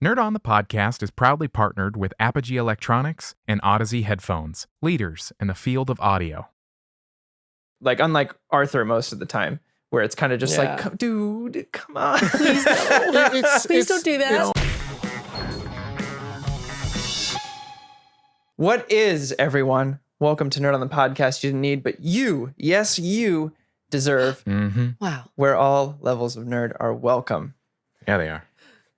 Nerd On the Podcast is proudly partnered with Apogee Electronics and Odyssey Headphones, leaders in the field of audio. Like, unlike Arthur most of the time, where it's kind of just like, dude, come on. Please Please don't do that. What is, everyone? Welcome to Nerd on the Podcast you didn't need, but you, yes, you deserve. Wow. Where all levels of nerd are welcome. Yeah, they are.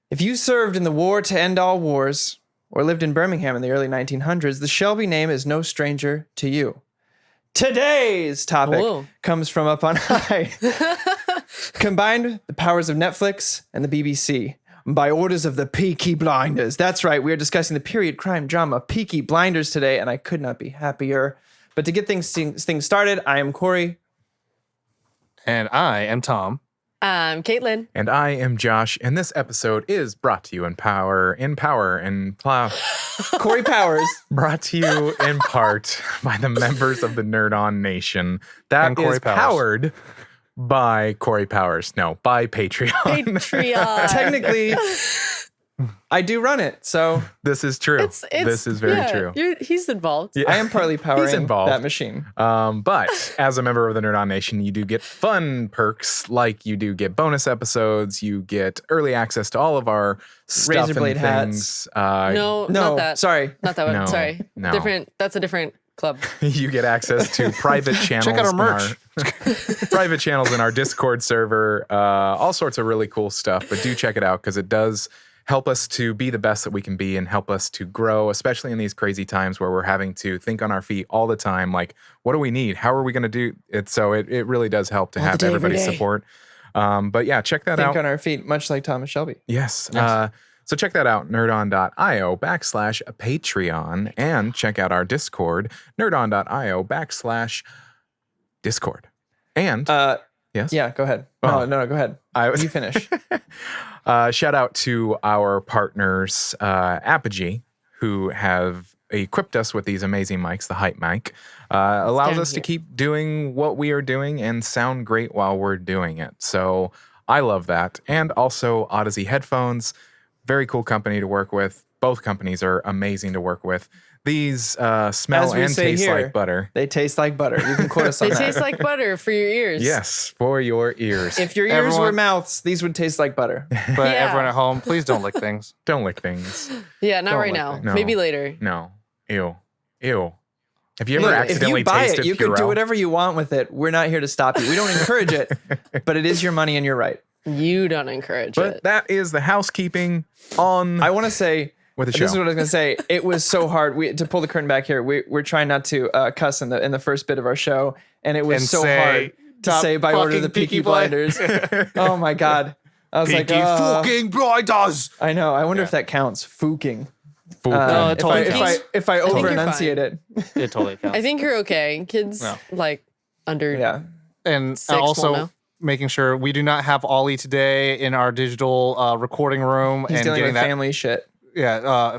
If you served in the war to end all wars, or lived in Birmingham in the early 1900s, the Shelby name is no stranger to you. Today's topic comes from up on high. Combined the powers of Netflix and the BBC by orders of the Peaky Blinders. That's right, we are discussing the period crime drama Peaky Blinders today, and I could not be happier. But to get things started, I am Corey. And I am Tom. I'm Caitlin. And I am Josh, and this episode is brought to you Corey Powers. Brought to you in part by the members of the Nerd On Nation. That And Corey is Powers. powered by Corey Powers. No, by Patreon. Patreon. Technically, I do run it, so This is true. This is very true. He's involved. Yeah. I am partly powering involved. that machine. But as a member of the Nerd On Nation, you do get fun perks, like you do get bonus episodes, you get early access to all of our stuff Razor blade and things. No, not that. Sorry. Not that one. No, Sorry. no. Different. That's a different club. You get access to private channels. Check out our merch. Private channels in our Discord server. All sorts of really cool stuff. But do check it out because it does help us to be the best that we can be and help us to grow, especially in these crazy times where we're having to think on our feet all the time. Like, what do we need? How are we going to do it? So it really does help to have everybody's support. But yeah, check that out. Think on our feet, much like Thomas Shelby. Yes. So check that out, nerdon.io/Patreon, and check out our Discord, nerdon.io/Discord. And yes? Yeah, go ahead. Oh. No, go ahead. You finish. Shout out to our partners, Apogee, who have equipped us with these amazing mics. The Hype mic allows us to keep doing what we are doing and sound great while we're doing it. So I love that. And also Odyssey headphones, very cool company to work with. Both companies are amazing to work with. These smell and taste like butter. They taste like butter. You can quote us on They that. taste like butter for your ears. Yes, for your ears. If your ears were mouths, these would taste like butter. But everyone at home, please don't lick things. Don't lick things. Yeah, not Don't right like now. that. No. Maybe later. No. Ew. Have you ever Look, accidentally if you buy tasted it, you can do Purell? whatever you want with it. We're not here to stop you. We don't encourage it, but it is your money and you're right. You don't encourage But it. that is the housekeeping on I want to say, with the this show. is what I was going to say. It was so hard. To pull the curtain back here, we're trying not to cuss in the first bit of our show, and it was And so say, hard to "Top say by order of the fucking Peaky Peaky Blinders. Oh my God. I was Peaky like, fucking blinders. I know. I wonder if that counts. Fooking. No, it totally counts. If I think over you're enunciate it. It totally counts. I think you're okay. Kids like under Yeah. And Six will also know. making sure we do not have Ollie today in our digital recording room He's and dealing getting with that family shit.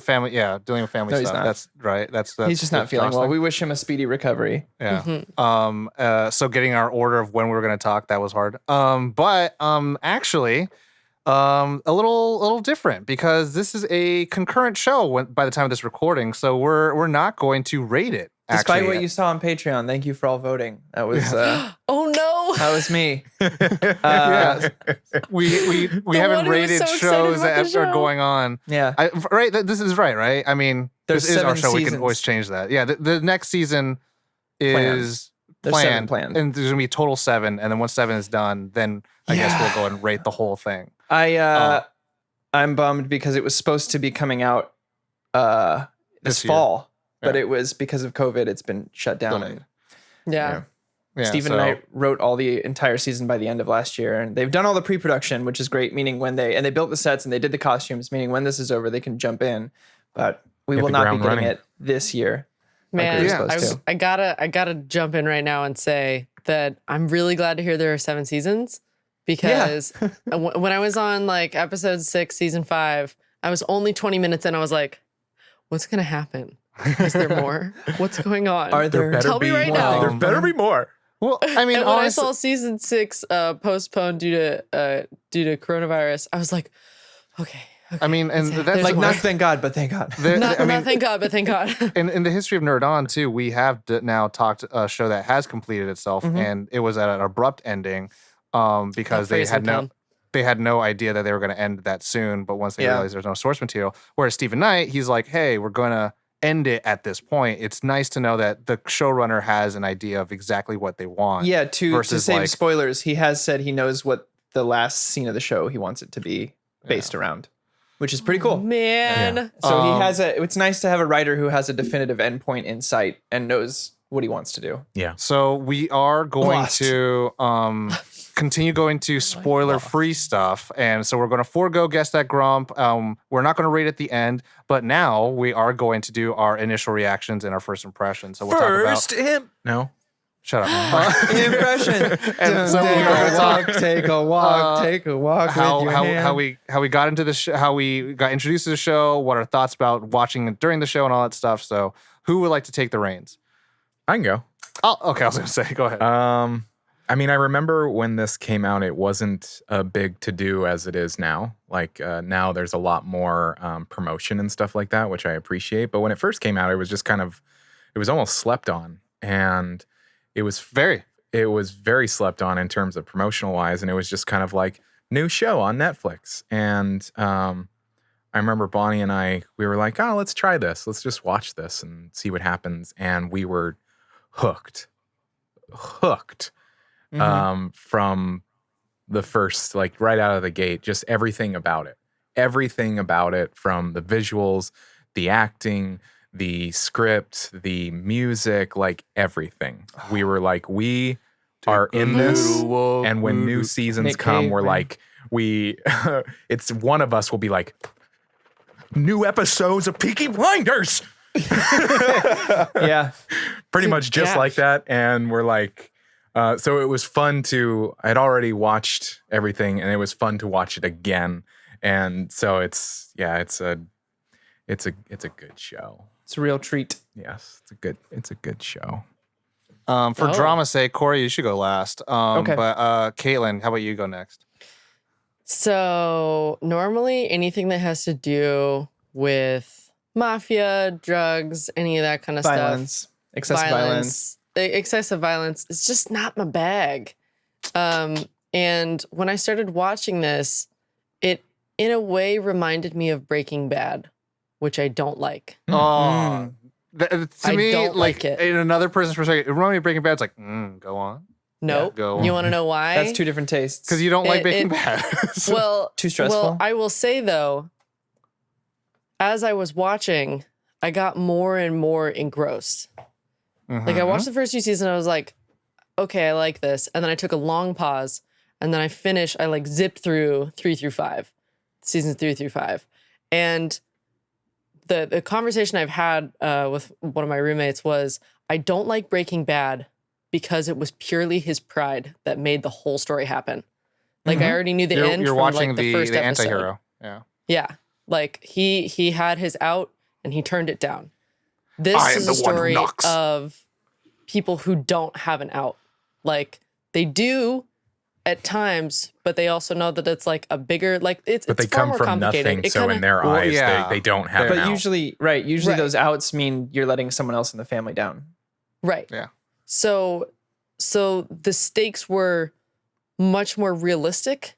family dealing with family No, he's stuff. not. That's right. That's He's just not feeling well. We wish him a speedy recovery. Yeah. So getting our order of when we were going to talk, that was hard. But actually, a little different because this is a concurrent show by the time of this recording. So we're not going to rate it. Despite actually. what you saw on Patreon, thank you for all voting. That was oh no. that was me. Yeah. we haven't one who was rated so excited shows about the that show. are going on. Yeah. Right. This is right. I mean, There's this is our 7 show. We seasons. can always change that. Yeah. The next season is There's 7 planned. and there's gonna be a total 7. And then once 7 is done, then I guess we'll go and rate the whole thing. I'm bummed because it was supposed to be coming out this year. fall, but Yeah. it was because of COVID. It's been shut down. Delayed. Yeah. Yeah, Steven so- and I wrote all the entire season by the end of last year, and they've done all the pre-production, which is great. Meaning when they built the sets and they did the costumes. Meaning when this is over, they can jump in. But we Hit will the not be ground getting running. it this year. Man, we were supposed to. I gotta jump in right now and say that I'm really glad to hear there are 7 seasons because when I was on like episode 6, season 5, I was only 20 minutes in. I was like, what's gonna happen? Is there more? What's going on? Are there? Tell me right now. There better be more. Well, I mean, And when I honestly, saw season 6 postponed due to coronavirus, I was like, okay, I mean, and that's There's Like, a not way. thank God, but thank God. Not thank God, but thank God. in the history of Nerd On too, we have now talked a show that has completed itself, and it was at an abrupt ending, because they had no idea that they were going to end that soon. But once they realized there's no source material, whereas Stephen Knight, he's like, hey, we're going to end it at this point. It's nice to know that the showrunner has an idea of exactly what they want. Yeah, to versus save like, spoilers, he has said he knows what the last scene of the show he wants it to be based around, which is pretty cool. Man. So he has it's nice to have a writer who has a definitive endpoint in sight and knows what he wants to do. Yeah. So we are going Lost. to continue going to spoiler-free stuff, and so we're going to forego Guess That Grump. We're not going to rate at the end, but now we are going to do our initial reactions and our first impressions. So we'll talk about No. Shut up. Impression. And so we're going to talk Take a walk. Take a walk. how with your hand. how we got into the how we got introduced to the show, what our thoughts about watching it during the show, and all that stuff. So who would like to take the reins? I can go. Oh, okay. I was going to say, go ahead. I mean, I remember when this came out, it wasn't a big to do as it is now. Like now there's a lot more promotion and stuff like that, which I appreciate. But when it first came out, it was just it was almost slept on. And it was very slept on in terms of promotional wise. And it was just kind of like new show on Netflix. And I remember Bonnie and we were like, oh, let's try this. Let's just watch this and see what happens. And we were hooked from the first, like right out of the gate, just everything about it from the visuals, the acting, the script, the music, like everything. We were like, we are in this. And when new seasons Nick come, Cave, we're man. like, it's one of us will be like, new episodes of Peaky Blinders. Yeah. Pretty much just like that. And we're like, so it was fun I'd already watched everything and it was fun to watch it again. And so it's a good show. It's a real treat. Yes, it's a good show. For drama's sake, Corey, you should go last. Okay. But Caitlin, how about you go next? So normally anything that has to do with mafia, drugs, any of that kind of Violence. Excessive violence. Excessive violence is just not my bag. And when I started watching this, it in a way reminded me of Breaking Bad, which I don't like. Oh, to I me, don't like it. In another person's perspective, it reminded me of Breaking Bad. It's like, go on. Nope. Go You on. want to know why? That's two different tastes. Because you don't like It- Breaking it- Bad. Well, Too stressful? Well, I will say though, as I was watching, I got more and more engrossed. Like I watched the first few seasons, and I was like, okay, I like this. And then I took a long pause, and then I like zipped through 3 through 5, seasons 3 through 5. And the conversation I've had with one of my roommates was, I don't like Breaking Bad because it was purely his pride that made the whole story happen. Like I already knew the end You're from watching like the first the episode. anti-hero. Yeah. Yeah. Like he had his out and he turned it down. I This am is the a one who story knocks. of people who don't have an out. Like they do at times, but they also know that it's like a bigger, like it's But they far come more from complicated. nothing. It So kinda- in their Well, eyes, yeah. they don't have But an out. usually Right. those outs mean you're letting someone else in the family down. Right. Yeah. So the stakes were much more realistic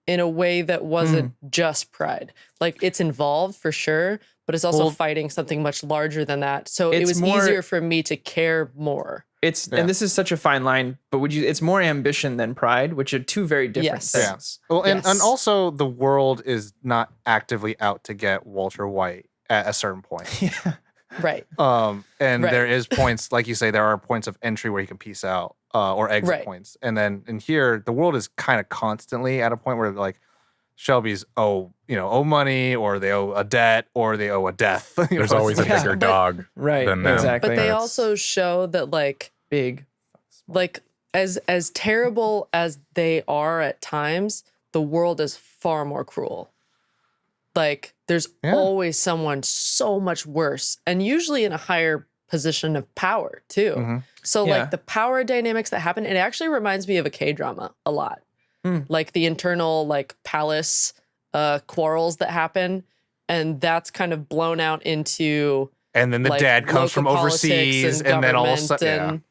in a way that wasn't just pride. Like it's involved for sure, but it's also fighting something much larger than that. So it It's was more- easier for me to care more. And this is such a fine line, but it's more ambition than pride, which are two very different Yes. Yeah. things. Well, and Yes. also the world is not actively out to get Walter White at a certain point. Right. And Right. there is points, like you say, there are points of entry where you can peace out, or exit Right. points. And then in here, the world is kind of constantly at a point where like Shelby's owe money, or they owe a debt, or they owe a death. You There's know, always a it's like- bigger but- dog Right. than them. Exactly. But they That's- also show that like big. as terrible as they are at times, the world is far more cruel. Like there's always someone so much worse, and usually in a higher position of power too. So Yeah. like the power dynamics that happen, it actually reminds me of a K-drama a lot. Like the internal like palace quarrels that happen, and that's kind of blown out into. And then the like, dad comes from local politics overseas, and then all of a government sudden,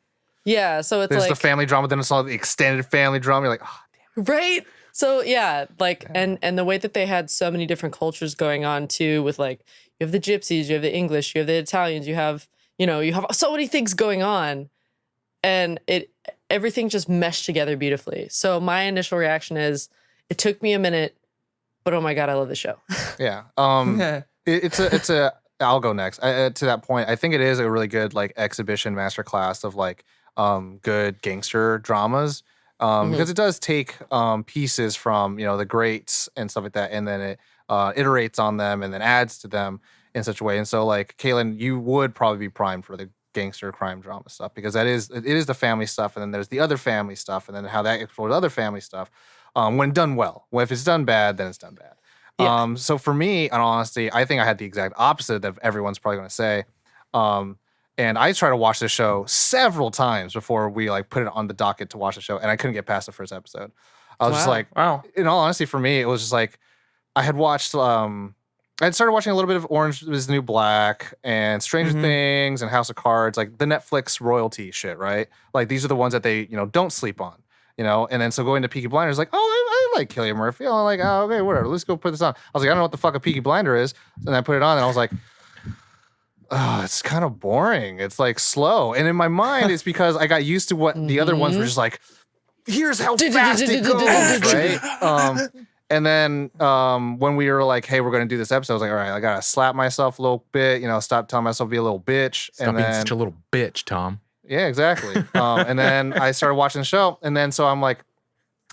yeah. So it's there's like the family drama, then it's all the extended family drama. You're like, oh, damn. right. So yeah, like and the way that they had so many different cultures going on too, with like you have the gypsies, you have the English, you have the Italians, you have so many things going on, and everything just meshed together beautifully. So my initial reaction is, it took me a minute, but oh my god, I love the show. Yeah. It's a. I'll go next. To that point, I think it is a really good like exhibition masterclass of like good gangster dramas. Because it does take pieces from the greats and stuff like that, and then it iterates on them and then adds to them in such a way. And so, like Kaylin, you would probably be primed for the gangster crime drama stuff, because it is the family stuff, and then there's the other family stuff, and then how that explores other family stuff when done well. Well, if it's done bad, then it's done bad. Yeah. So for me, in honesty, I think I had the exact opposite that everyone's probably going to say. And I tried to watch this show several times before we like put it on the docket to watch the show, and I couldn't get past the first episode. I was just like, wow. In all honesty, for me, it was just like I had watched. I'd started watching a little bit of Orange is the New Black and Stranger Things and House of Cards, like the Netflix royalty shit, right? Like these are the ones that they don't sleep on, And then so going to Peaky Blinders, like, I like Cillian Murphy. I'm like, oh, okay, whatever. Let's go put this on. I was like, I don't know what the fuck a Peaky Blinder is, and I put it on, and I was like, oh, it's kind of boring. It's like slow. And in my mind, it's because I got used to what the other ones were just like, here's how fast it goes, right? And then when we were like, hey, we're going to do this episode, I was like, all right, I got to slap myself a little bit, stop telling myself to be a little bitch. Stop being such a little bitch, Tom. Yeah, exactly. And then I started watching the show. And then so I'm like,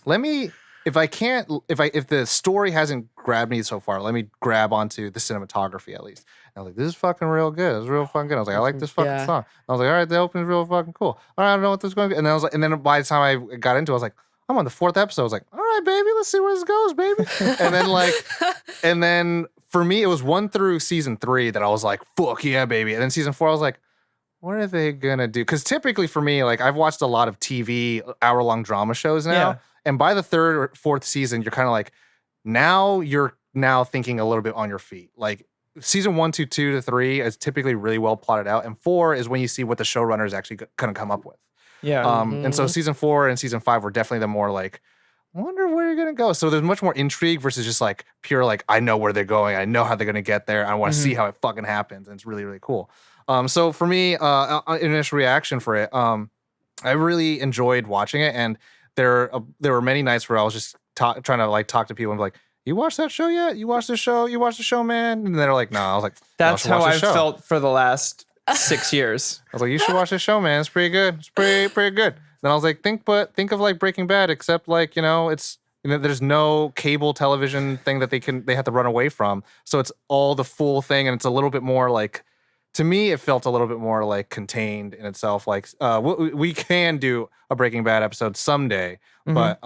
if the story hasn't grabbed me so far, let me grab onto the cinematography at least. And I was like, this is fucking real good. It's real fucking good. I was like, I like this fucking song. I was like, all right, the opening's real fucking cool. All right, I don't know what this is going to be. And then I was like, and then by the time I got into it, I was like, I'm on the 4th episode. I was like, all right, baby, let's see where this goes, baby. And then for me, it was 1 through season 3 that I was like, fuck yeah, baby. And then season 4, I was like, what are they gonna do? Because typically for me, like I've watched a lot of TV hour-long drama shows now. Yeah. And by the 3rd or 4th season, you're kind of like, you're thinking a little bit on your feet. Like season 1 to 2 to 3 is typically really well plotted out, and 4 is when you see what the showrunner is actually going to come up with. Yeah. And so season 4 and season 5 were definitely the more like, I wonder where you're going to go. So there's much more intrigue versus just like pure like, I know where they're going, I know how they're going to get there, I want to see how it fucking happens, and it's really, really cool. So for me, initial reaction for it, I really enjoyed watching it, and there were many nights where I was just trying to like talk to people and be like, you watched that show yet? You watched the show? You watched the show, man? And they're like, no. I was like, that's how I've felt for the last 6 years. I was like, you should watch this show, man. It's pretty good. It's pretty good. Then I was like, think of like Breaking Bad, except like, it's, there's no cable television thing that they have to run away from. So it's all the full thing. And it's a little bit more like, to me, it felt a little bit more like contained in itself. Like we can do a Breaking Bad episode someday, but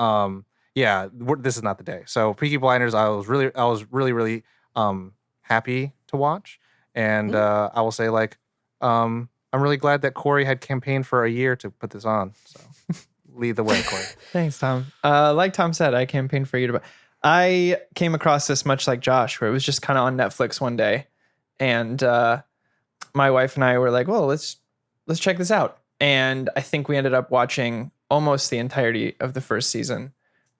yeah, this is not the day. So Peaky Blinders, I was really happy to watch, and I will say like I'm really glad that Corey had campaigned for a year to put this on. So lead the way, Corey. Thanks, Tom. Like Tom said, I campaigned for a year I came across this much like Josh, where it was just kind of on Netflix one day, and my wife and I were like, well, let's check this out. And I think we ended up watching almost the entirety of the first season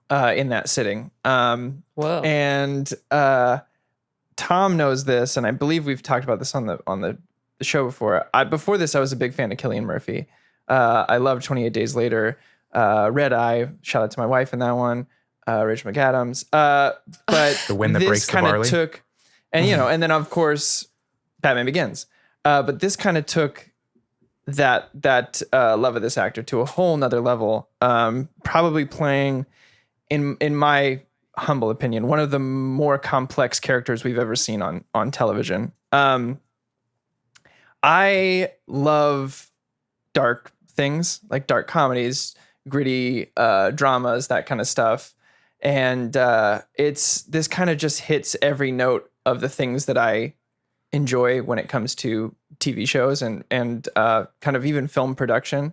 in that sitting. Whoa. And Tom knows this, and I believe we've talked about this on the show before. Before this, I was a big fan of Cillian Murphy. I loved 28 Days Later, Red Eye. Shout out to my wife in that one, Rachel McAdams. But The Wind That Breaks the Barley. And then of course, Batman Begins. But this kind of took that love of this actor to a whole nother level. Probably playing, in my humble opinion, one of the more complex characters we've ever seen on television. I love dark things, like dark comedies, gritty dramas, that kind of stuff. And this kind of just hits every note of the things that I enjoy when it comes to TV shows and kind of even film production.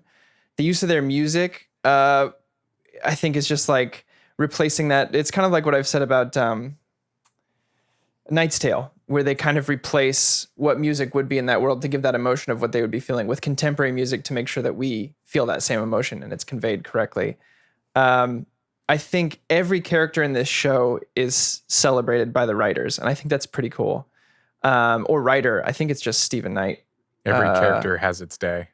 The use of their music, I think, is just like replacing that. It's kind of like what I've said about Knight's Tale, where they kind of replace what music would be in that world to give that emotion of what they would be feeling with contemporary music to make sure that we feel that same emotion and it's conveyed correctly. I think every character in this show is celebrated by the writers, and I think that's pretty cool. Or writer, I think it's just Stephen Knight. Every character has its day,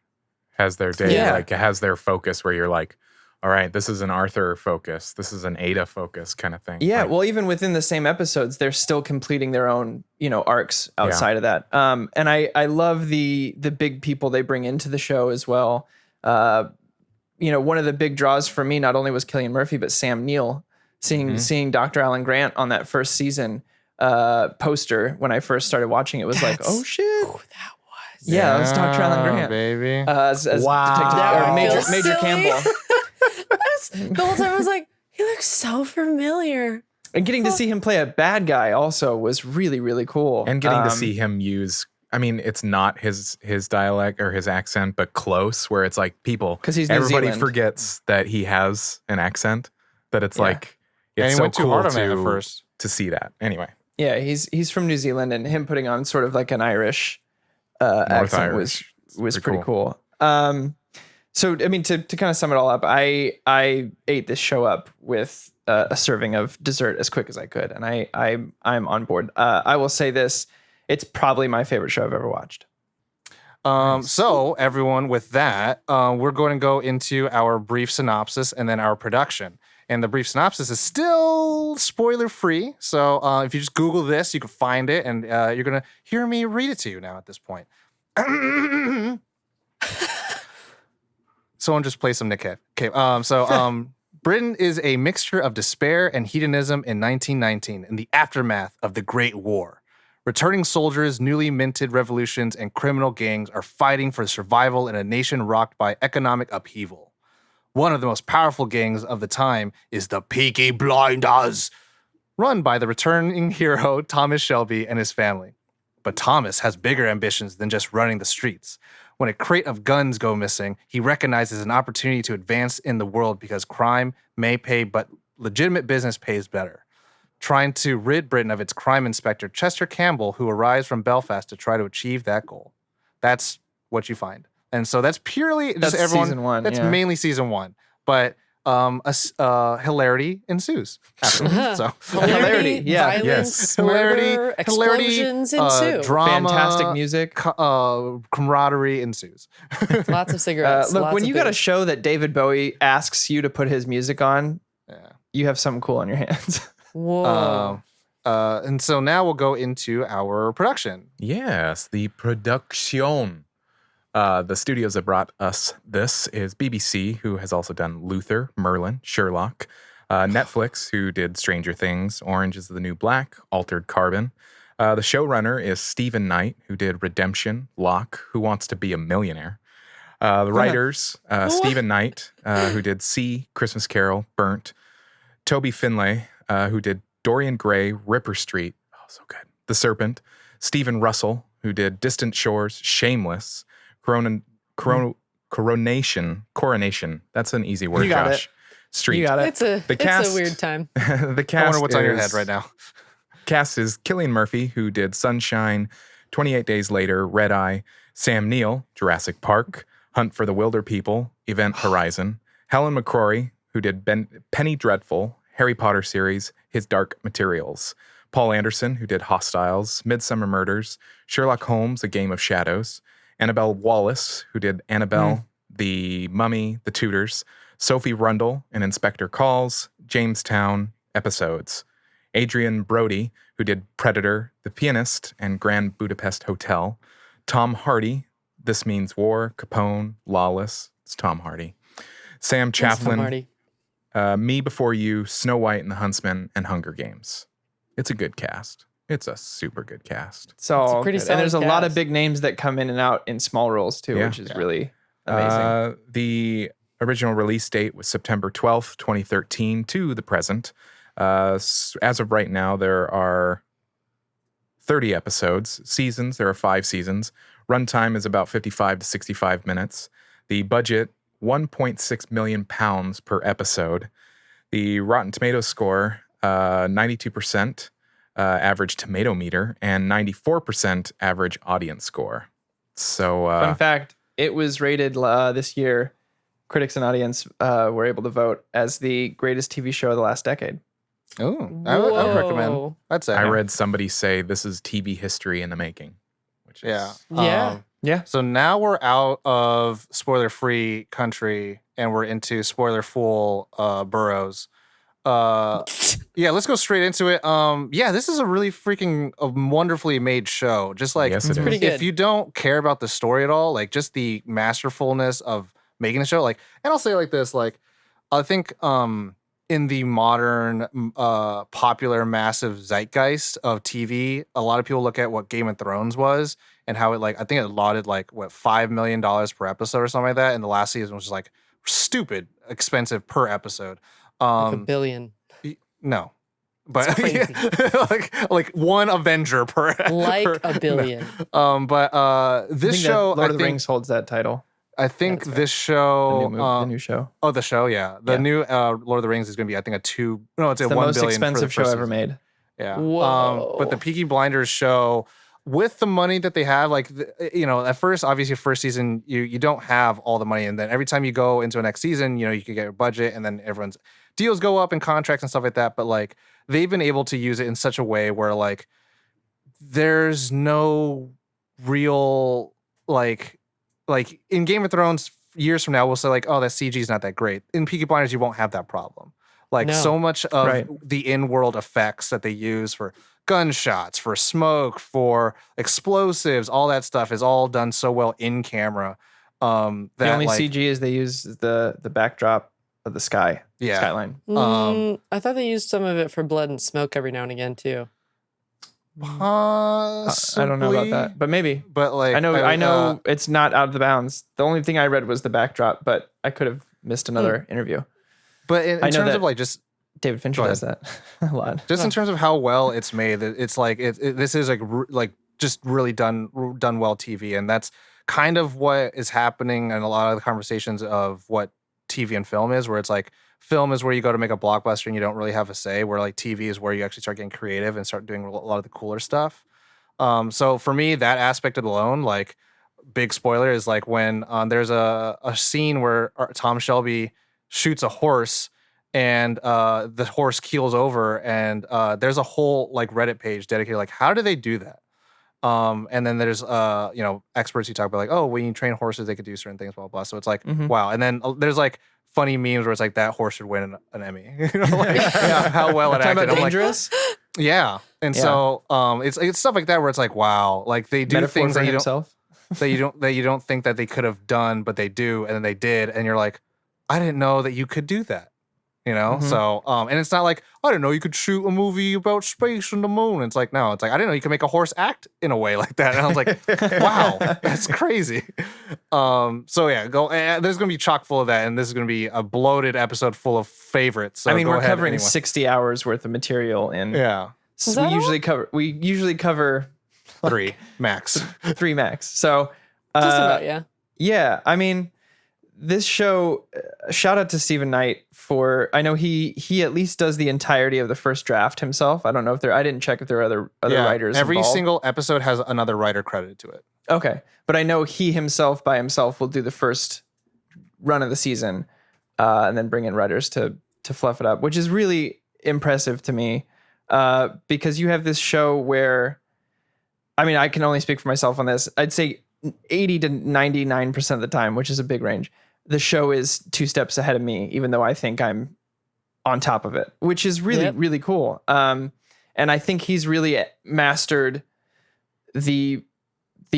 has their day, like it has their focus where you're like, all right, this is an Arthur focus, this is an Ada focus kind of thing. Yeah, like, well, even within the same episodes, they're still completing their own, arcs outside of that. And I love the big people they bring into the show as well. One of the big draws for me not only was Cillian Murphy, but Sam Neill. Seeing Dr. Alan Grant on that first season poster when I first started watching it was like, oh shit. Who that was. Yeah, it was Dr. Alan Grant. Baby. As Wow. Detective, or Major Silly. Campbell. The whole time I was like, he looks so familiar. And getting to see him play a bad guy also was really, really cool. and getting to see him use, I mean, it's not his dialect or his accent, but close, where it's like people, 'Cause he's New everybody Zealand. forgets that he has an accent, that it's Yeah. like, And it's he so went too cool hard on it at first. to see that. Anyway, Yeah, he's from New Zealand, and him putting on sort of like an Irish accent Irish. was Pretty pretty cool. So I mean, to kind of sum it all up, I ate this show up with a serving of dessert as quick as I could, and I'm on board. I will say this: it's probably my favorite show I've ever watched. So everyone, with that, we're going to go into our brief synopsis and then our production. And the brief synopsis is still spoiler free. So if you just Google this, you can find it, and you're going to hear me read it to you now at this point. Someone just play some Nick Cave. Okay. Britain is a mixture of despair and hedonism in 1919 in the aftermath of the Great War. Returning soldiers, newly minted revolutions, and criminal gangs are fighting for survival in a nation rocked by economic upheaval. One of the most powerful gangs of the time is the Peaky Blinders, run by the returning hero Thomas Shelby and his family. But Thomas has bigger ambitions than just running the streets. When a crate of guns go missing, he recognizes an opportunity to advance in the world because crime may pay, but legitimate business pays better. Trying to rid Britain of its crime inspector, Chester Campbell, who arrives from Belfast to try to achieve that goal. That's what you find. And so that's purely just That's everyone. season one, That's yeah. mainly season one. But hilarity ensues afterwards. So Hilarity, yeah. Violence, hilarity, murder, explosions ensue. drama, Fantastic music. camaraderie ensues. Lots of cigarettes. Look, lots when of you got a booze. show that David Bowie asks you to put his music on, Yeah. you have something cool on your hands. Whoa. And so now we'll go into our production. yes, the production. The studios that brought us this is BBC, who has also done Luther, Merlin, Sherlock. Netflix, who did Stranger Things, Orange is the New Black, Altered Carbon. The showrunner is Stephen Knight, who did Redemption, Locke, Who Wants to Be a Millionaire. The writers, Stephen Knight, who did See, Christmas Carol, Burnt. Toby Finlay, who did Dorian Gray, Ripper Street, oh, so good. The Serpent. Stephen Russell, who did Distant Shores, Shameless. Coronation. That's an easy word, You got Josh. Street. You got it. It's a cast- weird time. The cast I wonder what's on your is- head right now. Cast is Cillian Murphy, who did Sunshine, 28 Days Later, Red Eye, Sam Neill, Jurassic Park, Hunt for the Wilder People, Event Horizon, Helen McCrory, who did Penny Dreadful, Harry Potter series, His Dark Materials, Paul Anderson, who did Hostiles, Midsummer Murders, Sherlock Holmes, A Game of Shadows, Annabelle Wallace, who did Annabelle, The Mummy, The Tudors, Sophie Rundle, and Inspector Calls, Jamestown episodes, Adrian Brody, who did Predator, The Pianist, and Grand Budapest Hotel, Tom Hardy, This Means War, Capone, Lawless, it's Tom Hardy, Sam Chaplin, Marty. Me Before You, Snow White and the Huntsman, and Hunger Games. It's a good cast. It's a super good cast. So pretty good. And there's a solid lot of cast. big names that come in and out in small roles too, Yeah. which is really amazing. The original release date was September 12th, 2013 to the present. As of right now, there are 30 episodes. Seasons, there are 5 seasons. Runtime is about 55 to 65 minutes. The budget, £1.6 million per episode. The Rotten Tomatoes score, 92%. average tomato meter and 94% average audience score. So, fun fact, it was rated this year. Critics and audience were able to vote as the greatest TV show of the last decade. Oh, I would recommend. I'd say. I read somebody say this is TV history in the making. Which is, Yeah. So now we're out of spoiler-free country and we're into spoiler-full boroughs. Yeah, let's go straight into it. Yeah, this is a really freaking wonderfully made show. Just like Yes, it is. Pretty good. if you don't care about the story at all, like just the masterfulness of making the show, like, and I'll say it like this, like, I think in the modern popular massive zeitgeist of TV, a lot of people look at what Game of Thrones was and how it, like, I think it lauded like what $5 million per episode or something like that, and the last season was just like stupid expensive per episode. Like $1 billion. No. But crazy. like one Avenger per Like per, $1 billion. But this I think show, Lord of the Rings holds that title. I think That's this show, The new show. oh, the show, yeah, the new Lord of the Rings is going to be, I think, it's the $1 most billion for the expensive show first ever season. made. Yeah. Whoa. But the Peaky Blinders show, with the money that they have, like, at first, obviously, first season, you don't have all the money. And then every time you go into a next season, you can get your budget, and then everyone's deals go up and contracts and stuff like that. But like, they've been able to use it in such a way where like, there's no real, like in Game of Thrones, years from now, we'll say like, oh, that CG is not that great. In Peaky Blinders, you won't have that problem. Like, No. so much of Right. the in-world effects that they use for gunshots, for smoke, for explosives, all that stuff is all done so well in camera. That The only like, CG is they use the backdrop of the sky. Yeah. Skyline. I thought they used some of it for blood and smoke every now and again too. I don't know about that, but maybe. But like, I know it's not out of the bounds. The only thing I read was the backdrop, but I could have missed another interview. But in I know terms that- of like just David Fincher Go does that a lot. in terms of how well it's made, it's like this is like just really done well TV, and that's kind of what is happening in a lot of the conversations of what TV and film is, where it's like film is where you go to make a blockbuster and you don't really have a say, where like TV is where you actually start getting creative and start doing a lot of the cooler stuff. So for me, that aspect alone, like, big spoiler, is like when there's a scene where Tom Shelby shoots a horse and the horse keels over, and there's a whole like Reddit page dedicated like, how do they do that? And then there's experts who talk about like, oh, when you train horses, they could do certain things, blah blah. So it's like, wow. And then there's like funny memes where it's like, that horse should win an Emmy. Like, how well it Talking acted. about I'm like, dangerous. yeah. And Yeah. so it's stuff like that where it's like, wow, like they do Metaphor things for that himself. you don't think that they could have done, but they do, and then they did, and you're like, I didn't know that you could do that. So and it's not like, I didn't know you could shoot a movie about space and the moon. It's like, no, it's like, I didn't know you could make a horse act in a way like that. And I was like, wow, that's crazy. So yeah, go. There's gonna be chock full of that, and this is gonna be a bloated episode full of favorites. So I mean, go we're ahead, covering anyone. 60 hours worth of material, and Yeah, Is that all? we usually cover 3 max. 3 max. So Just about, yeah. yeah, I mean, this show, shout out to Stephen Knight for, I know he at least does the entirety of the first draft himself. I don't know if I didn't check if there are other writers Every involved. single episode has another writer credited to it. Okay. But I know he himself by himself will do the first run of the season and then bring in writers to fluff it up, which is really impressive to me because you have this show where, I mean, I can only speak for myself on this. I'd say 80 to 99% of the time, which is a big range, the show is 2 steps ahead of me, even though I think I'm on top of it, which is really, really cool. And I think he's really mastered the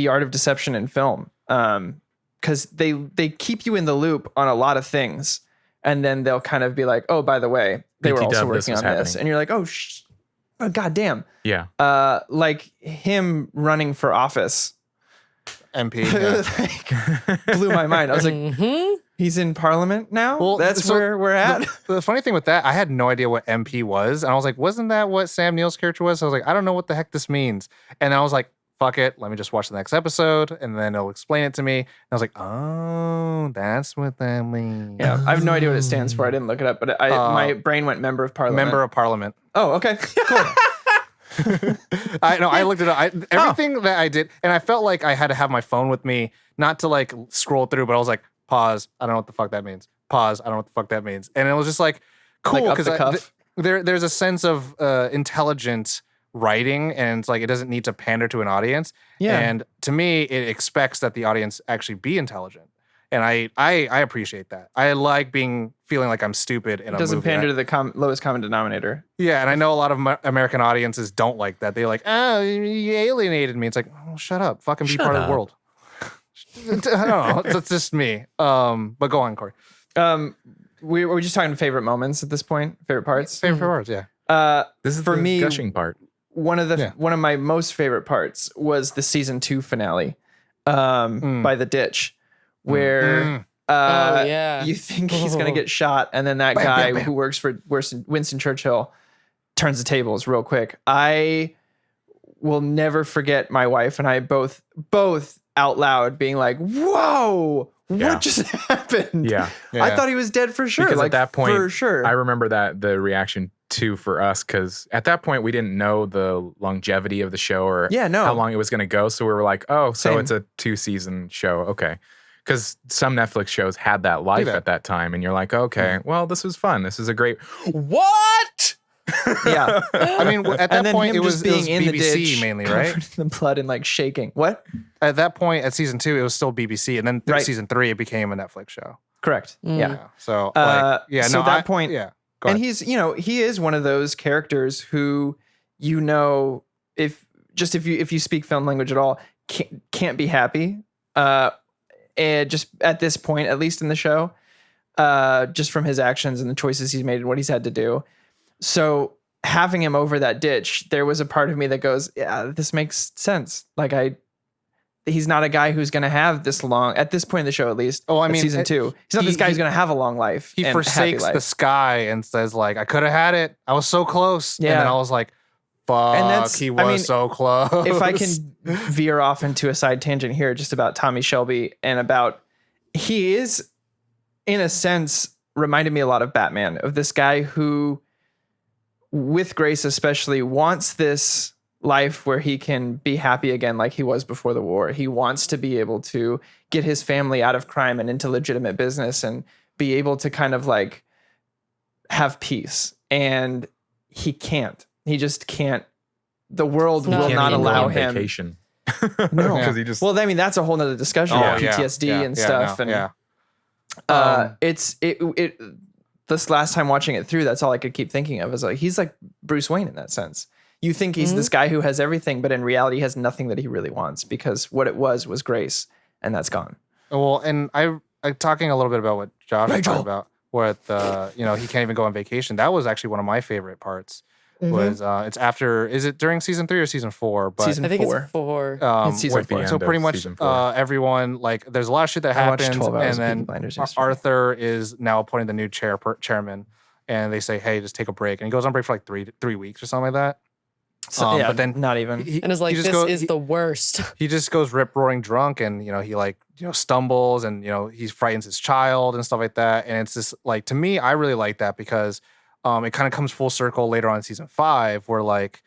art of deception in film. Because they keep you in the loop on a lot of things. And then they'll kind of be like, oh, by the way, they were also working on this. And you're like, oh, God damn. Yeah. Like him running for office. MP. Yeah. Like, blew my mind. I was like, he's in Parliament now? Well, That's so where we're at? The funny thing with that, I had no idea what MP was. And I was like, wasn't that what Sam Neill's character was? I was like, I don't know what the heck this means. And I was like, fuck it. Let me just watch the next episode. And then it'll explain it to me. And I was like, oh, that's what that means. Yeah, I have no idea what it stands for. I didn't look it up, but my brain went Member of Parliament. Member of Parliament. Oh, okay. Cool. I know. I looked it up. Everything that I did, and I felt like I had to have my phone with me, not to like scroll through, but I was like, pause. I don't know what the fuck that means. Pause. I don't know what the fuck that means. And it was just like cool Like up because the cuff? there's a sense of intelligent writing, and it's like it doesn't need to pander to an audience. Yeah. And to me, it expects that the audience actually be intelligent. And I appreciate that. I like feeling like I'm stupid in a movie. It doesn't pander to the lowest common denominator. Yeah, and I know a lot of American audiences don't like that. They're like, oh, you alienated me. It's like, oh, shut up. Fucking be part of the world. I don't know. That's just me. But go on, Corey. We were just talking favorite moments at this point, favorite parts. Favorite parts, yeah. This is for the me, gushing part. one of my most favorite parts was the season 2 finale by the ditch, where you think he's gonna get shot, and then that guy who works for Winston Churchill turns the tables real quick. I will never forget my wife and I both out loud being like, "Whoa, what just happened?" Yeah. I thought he was dead for sure. Because like at that point, for sure. I remember that the reaction too for us, because at that point we didn't know the longevity of the show or how long it was going to go. So we were like, oh, so it's a 2-season show. Okay. Because some Netflix shows had that life at that time. And you're like, okay, well, this was fun. This is a great... What? Yeah. I mean, at that point, it was in the BBC ditch, mainly, right? covered in the blood and like shaking. What? At that point, at season 2, it was still BBC. And then season 3, it became a Netflix show. Correct. Yeah. So, So no, at that point... Yeah. And he's, he is one of those characters who, if you speak film language at all, can't be happy. And just at this point, at least in the show, just from his actions and the choices he's made and what he's had to do. So having him over that ditch, there was a part of me that goes, yeah, this makes sense. Like he's not a guy who's going to have this long, at this point in the show, at least. Oh, I mean, season 2, he's not this guy who's going to have a long life. He forsakes the sky and says like, I could have had it. I was so close. Yeah. And then I was like, fuck, he was so close. If I can veer off into a side tangent here, just about Tommy Shelby and about, he is in a sense reminded me a lot of Batman, of this guy who, with Grace especially, wants this life where he can be happy again like he was before the war. He wants to be able to get his family out of crime and into legitimate business and be able to kind of like have peace. And he can't. He just can't. The world will not allow him. Vacation. No, because he just. Well, I mean, that's a whole nother discussion about PTSD and stuff. This last time watching it through, that's all I could keep thinking of, is like, he's like Bruce Wayne in that sense. You think he's this guy who has everything, but in reality he has nothing that he really wants, because what it was grace, and that's gone. Well, and I talking a little bit about what Josh was talking about, where he can't even go on vacation. That was actually one of my favorite parts. Was it's after, is it during season 3 or season 4? But season 4. I think it's 4. It's season 4. So pretty much everyone, like, there's a lot of shit that happens, and then Arthur is now appointing the new chairman, and they say, hey, just take a break, and he goes on break for like three weeks or something like that. So, but then not even. And is like, this is the worst. He just goes rip roaring drunk, and he stumbles, and he frightens his child and stuff like that. And it's just like, to me, I really like that, because it kind of comes full circle later on in season 5, where like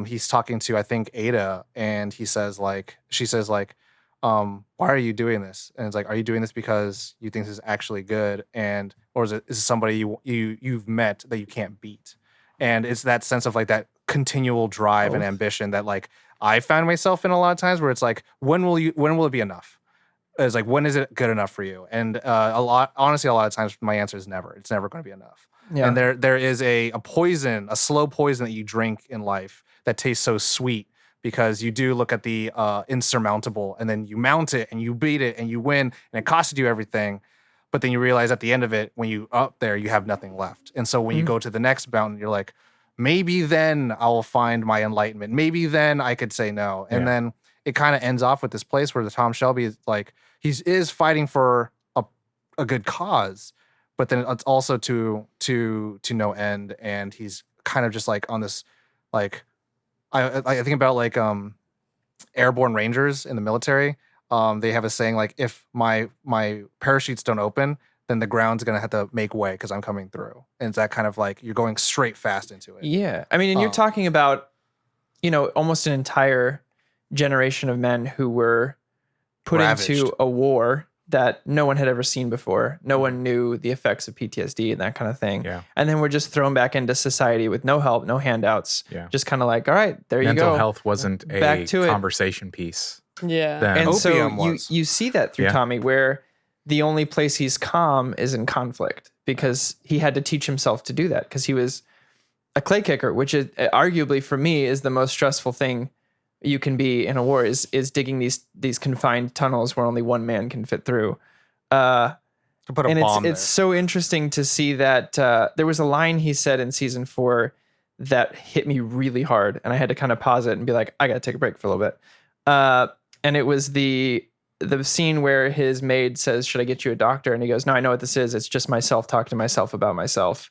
he's talking to, I think, Ada, and she says like, why are you doing this? And it's like, are you doing this because you think this is actually good, or is it somebody you've met that you can't beat? And it's that sense of like that continual drive and ambition that like I found myself in a lot of times, where it's like, when will it be enough? It's like, when is it good enough for you? And honestly, a lot of times my answer is never. It's never going to be enough. Yeah. And there is a poison, a slow poison that you drink in life that tastes so sweet, because you do look at the insurmountable, and then you mount it and you beat it and you win, and it costed you everything. But then you realize at the end of it, when you up there, you have nothing left. And so when you go to the next mountain, you're like, maybe then I will find my enlightenment. Maybe then I could say no. And then it kind of ends off with this place where the Tom Shelby is like, he is fighting for a good cause, but then it's also to no end. And he's kind of just like on this, like, I think about like airborne rangers in the military. They have a saying like, if my parachutes don't open, then the ground's gonna have to make way because I'm coming through. And it's that kind of like, you're going straight fast into it. Yeah. I mean, and you're talking about almost an entire generation of men who were put Ravaged. into a war that no one had ever seen before. No one knew the effects of PTSD and that kind of thing. Yeah. And then we're just thrown back into society with no help, no handouts. Yeah. Just kind of like, all right, there you go. Mental health wasn't Back a to it. conversation piece. Yeah. Then. And so Opium was. you see that through Yeah. Tommy, where the only place he's calm is in conflict, because he had to teach himself to do that, because he was a clay kicker, which is arguably for me is the most stressful thing you can be in a war, is digging these confined tunnels where only one man can fit through. To put a And bomb it's so interesting to see that there was a line he said in season 4 that hit me really hard, and I had to kind of pause it and be like, I gotta take a break for a little bit. And it was the scene where his maid says, "Should I get you a doctor?" And he goes, "No, I know what this is. It's just myself talking to myself about myself."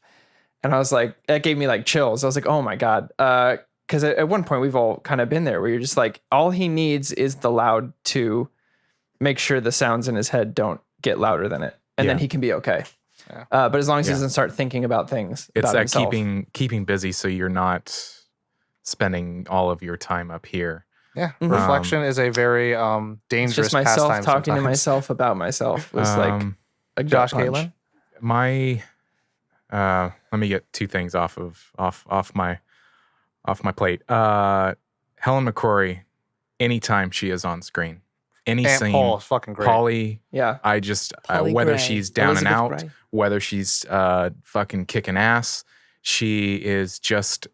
And I was like, that gave me like chills. I was like, oh my God. Because at one point we've all kind of been there, where you're just like, all he needs is the loud to make sure the sounds in his head don't get louder than it, and then he can be okay. Yeah. But as long as he doesn't start thinking about things, It's about that himself. keeping busy so you're not spending all of your time up here. Yeah, Mhm. reflection is a very It's dangerous just myself pastime talking to sometimes. myself about myself was like a Josh, gut punch. Caitlin? My let me get two things off my plate. Helen McCrory, anytime she is on screen, any Aunt scene, Paul is fucking great. Polly, Yeah. I just Polly whether Gray. she's down Elizabeth and out, Gray. whether she's fucking kicking ass, she is just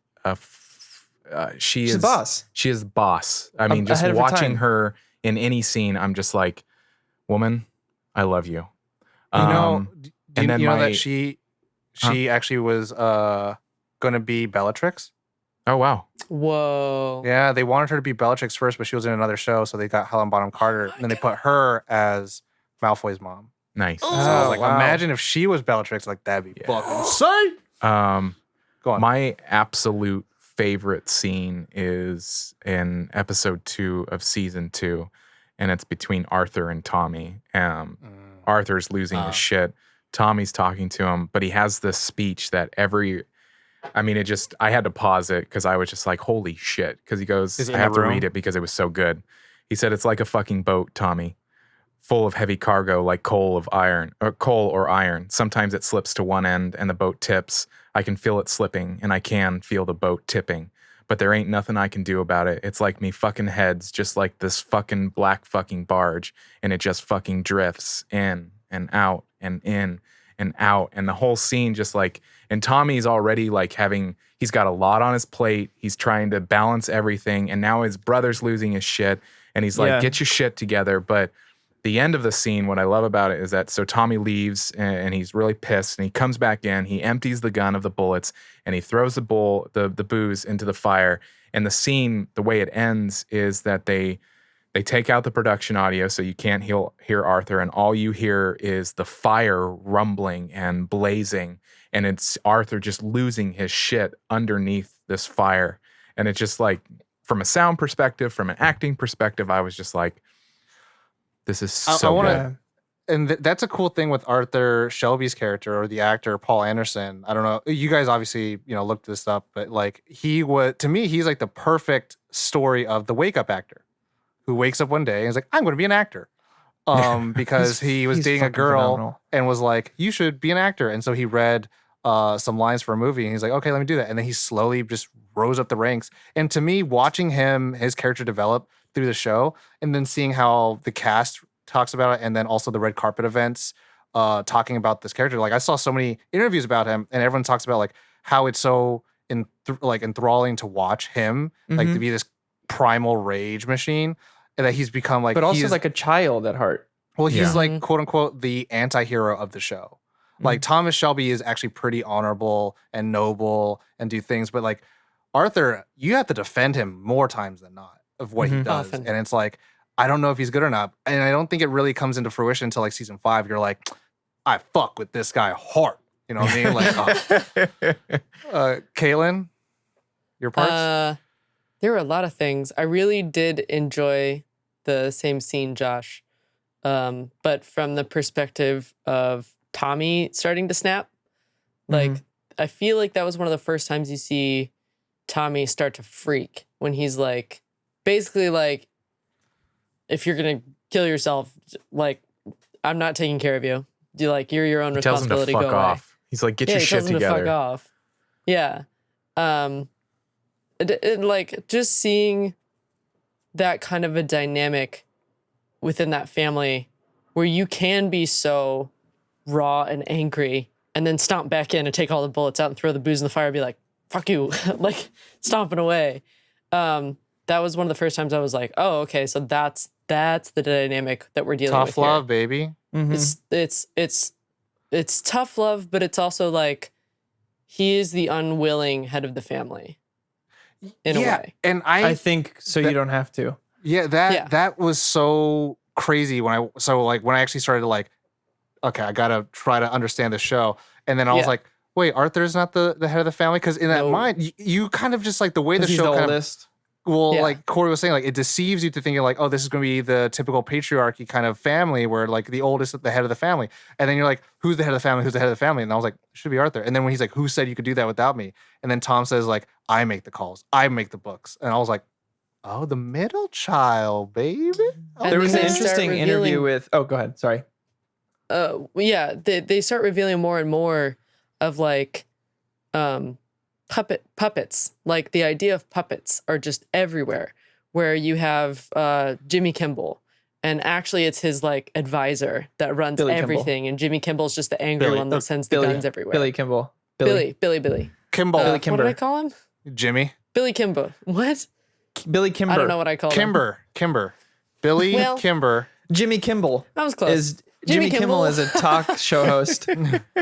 She's a boss. She is the boss. I mean, just ahead of her watching time. her in any scene, I'm just like, woman, I love you. You know, and then you know my- that she actually was going to be Bellatrix. Oh wow. Whoa. Yeah, they wanted her to be Bellatrix first, but she was in another show, so they got Helen Bonham Carter, and then they put her as Malfoy's mom. Nice. So I was like, wow. imagine if she was Bellatrix, like that'd be fucking insane. Go on. My absolute favorite scene is in episode 2 of season 2, and it's between Arthur and Tommy. Arthur's losing his shit. Tommy's talking to him, but he has this speech that I had to pause it because I was just like, holy shit. Because he goes, Is it I in have the to room? read it because it was so good. He said, it's like a fucking boat, Tommy, full of heavy cargo like coal or iron. Sometimes it slips to one end and the boat tips. I can feel it slipping and I can feel the boat tipping. But there ain't nothing I can do about it. It's like me fucking heads, just like this fucking black fucking barge, and it just fucking drifts in and out and in and out. And the whole scene just like, and Tommy's already like he's got a lot on his plate. He's trying to balance everything. And now his brother's losing his shit. And he's like, Yeah. get your shit together. But the end of the scene, what I love about it is that so Tommy leaves and he's really pissed and he comes back in, he empties the gun of the bullets and he throws the booze into the fire. And the scene, the way it ends is that they take out the production audio so you can't hear Arthur, and all you hear is the fire rumbling and blazing, and it's Arthur just losing his shit underneath this fire. And it's just like, from a sound perspective, from an acting perspective, I was just like, this is so I wanna- good. And that's a cool thing with Arthur Shelby's character, or the actor Paul Anderson. I don't know. You guys obviously, looked this up, but like to me, he's like the perfect story of the wake up actor who wakes up one day and is like, I'm going to be an actor. Because he was he's dating a fucking girl phenomenal. and was like, you should be an actor. And so he read some lines for a movie and he's like, okay, let me do that. And then he slowly just rose up the ranks. And to me, watching his character develop through the show, and then seeing how the cast talks about it, and then also the red carpet events talking about this character. Like, I saw so many interviews about him, and everyone talks about like how it's so enthralling to watch him, like to be this primal rage machine, and that he's become like, But also he's like a child at heart. well, he's Yeah. like quote unquote the anti-hero of the show. Like Thomas Shelby is actually pretty honorable and noble and do things, but like Arthur, you have to defend him more times than not of what he does. Often. And it's like, I don't know if he's good or not. And I don't think it really comes into fruition until like season 5. You're like, I fuck with this guy hard. You know what I mean? Like, Kaylin, your parts? There were a lot of things. I really did enjoy the same scene, Josh. But from the perspective of Tommy starting to snap, like I feel like that was one of the first times you see Tommy start to freak when he's like, basically like, if you're gonna kill yourself, like, I'm not taking care of you. You're your own Tells him to responsibility. fuck Go away. off. He's like, get your he shit tells him together. to fuck off. Yeah. Like just seeing that kind of a dynamic within that family where you can be so raw and angry and then stomp back in and take all the bullets out and throw the booze in the fire and be like, fuck you, like stomping away. That was one of the first times I was like, oh, okay, so that's the dynamic that we're dealing with Tough love, here. baby. It's tough love, but it's also like he is the unwilling head of the family in a way. And I think so. You don't have to. Yeah, that was so crazy when I actually started to like, okay, I gotta try to understand the show, and then I was like, wait, Arthur's not the head of the family, because in that mind, you kind of just like the way the show kind of. Well, like Corey was saying, like it deceives you to thinking like, oh, this is going to be the typical patriarchy kind of family where like the oldest is the head of the family. And then you're like, who's the head of the family? Who's the head of the family? And I was like, it should be Arthur. And then when he's like, who said you could do that without me? And then Tom says like, I make the calls. I make the books. And I was like, oh, the middle child, baby. Okay. There was an interesting interview with, go ahead. Sorry. They start revealing more and more of like, puppets. Like the idea of puppets are just everywhere, where you have Jimmy Kimball, and actually it's his like advisor that runs Billy everything, Kimball. And Jimmy Kimball's just the angry one that sends the guns everywhere. Billy Kimball. Billy Kimball. Billy Kimber. What did I call him? Jimmy. Billy Kimber. What? Billy Kimber. I don't know what I called him. Kimber. Billy Kimber. Jimmy Kimball. That was close. Jimmy Kimmel is a talk show host.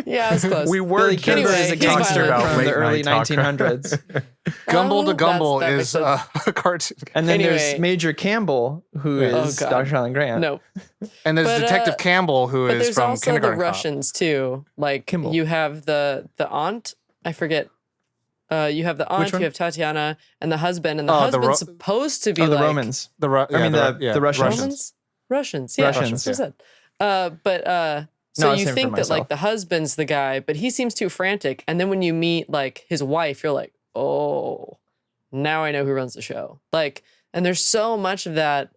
Yeah, I was close. We were Billy Kimber is a gangster about from the late early night talk. 1900s. Gumble to Gumble that is a cartoon. And then Anyway. there's Major Campbell, who is God. Dr. Alan Grant. No. And there's Detective Campbell, who But is there's from also the Kindergarten Cop. Russians too. Like Kimball. you have the aunt. I forget. You have the aunt. one? You have Tatiana and the husband. And the Oh, the husband's supposed to be the like Romans. The the Russians. Romans. Russians. Yeah, Russians, that's what I said. No, I So was you saying think for that myself. like the husband's the guy, but he seems too frantic. And then when you meet like his wife, you're like, oh, now I know who runs the show. Like, and there's so much of that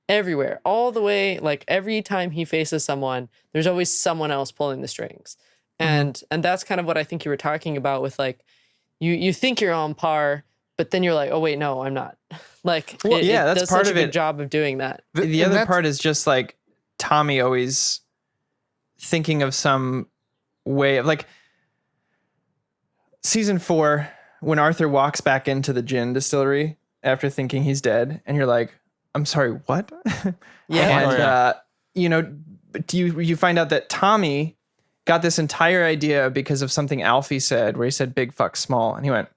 everywhere, all the way. Like every time he faces someone, there's always someone else pulling the strings, and that's kind of what I think you were talking about with like, you think you're on par, but then you're like, oh wait, no, I'm not. Like, Well, it that's does part such of a good it. job of doing that. The other part is just like Tommy always thinking of some way of like season 4 when Arthur walks back into the gin distillery after thinking he's dead, and you're like, I'm sorry, what? Yeah. And you find out that Tommy got this entire idea because of something Alfie said, where he said big fuck small, and he went,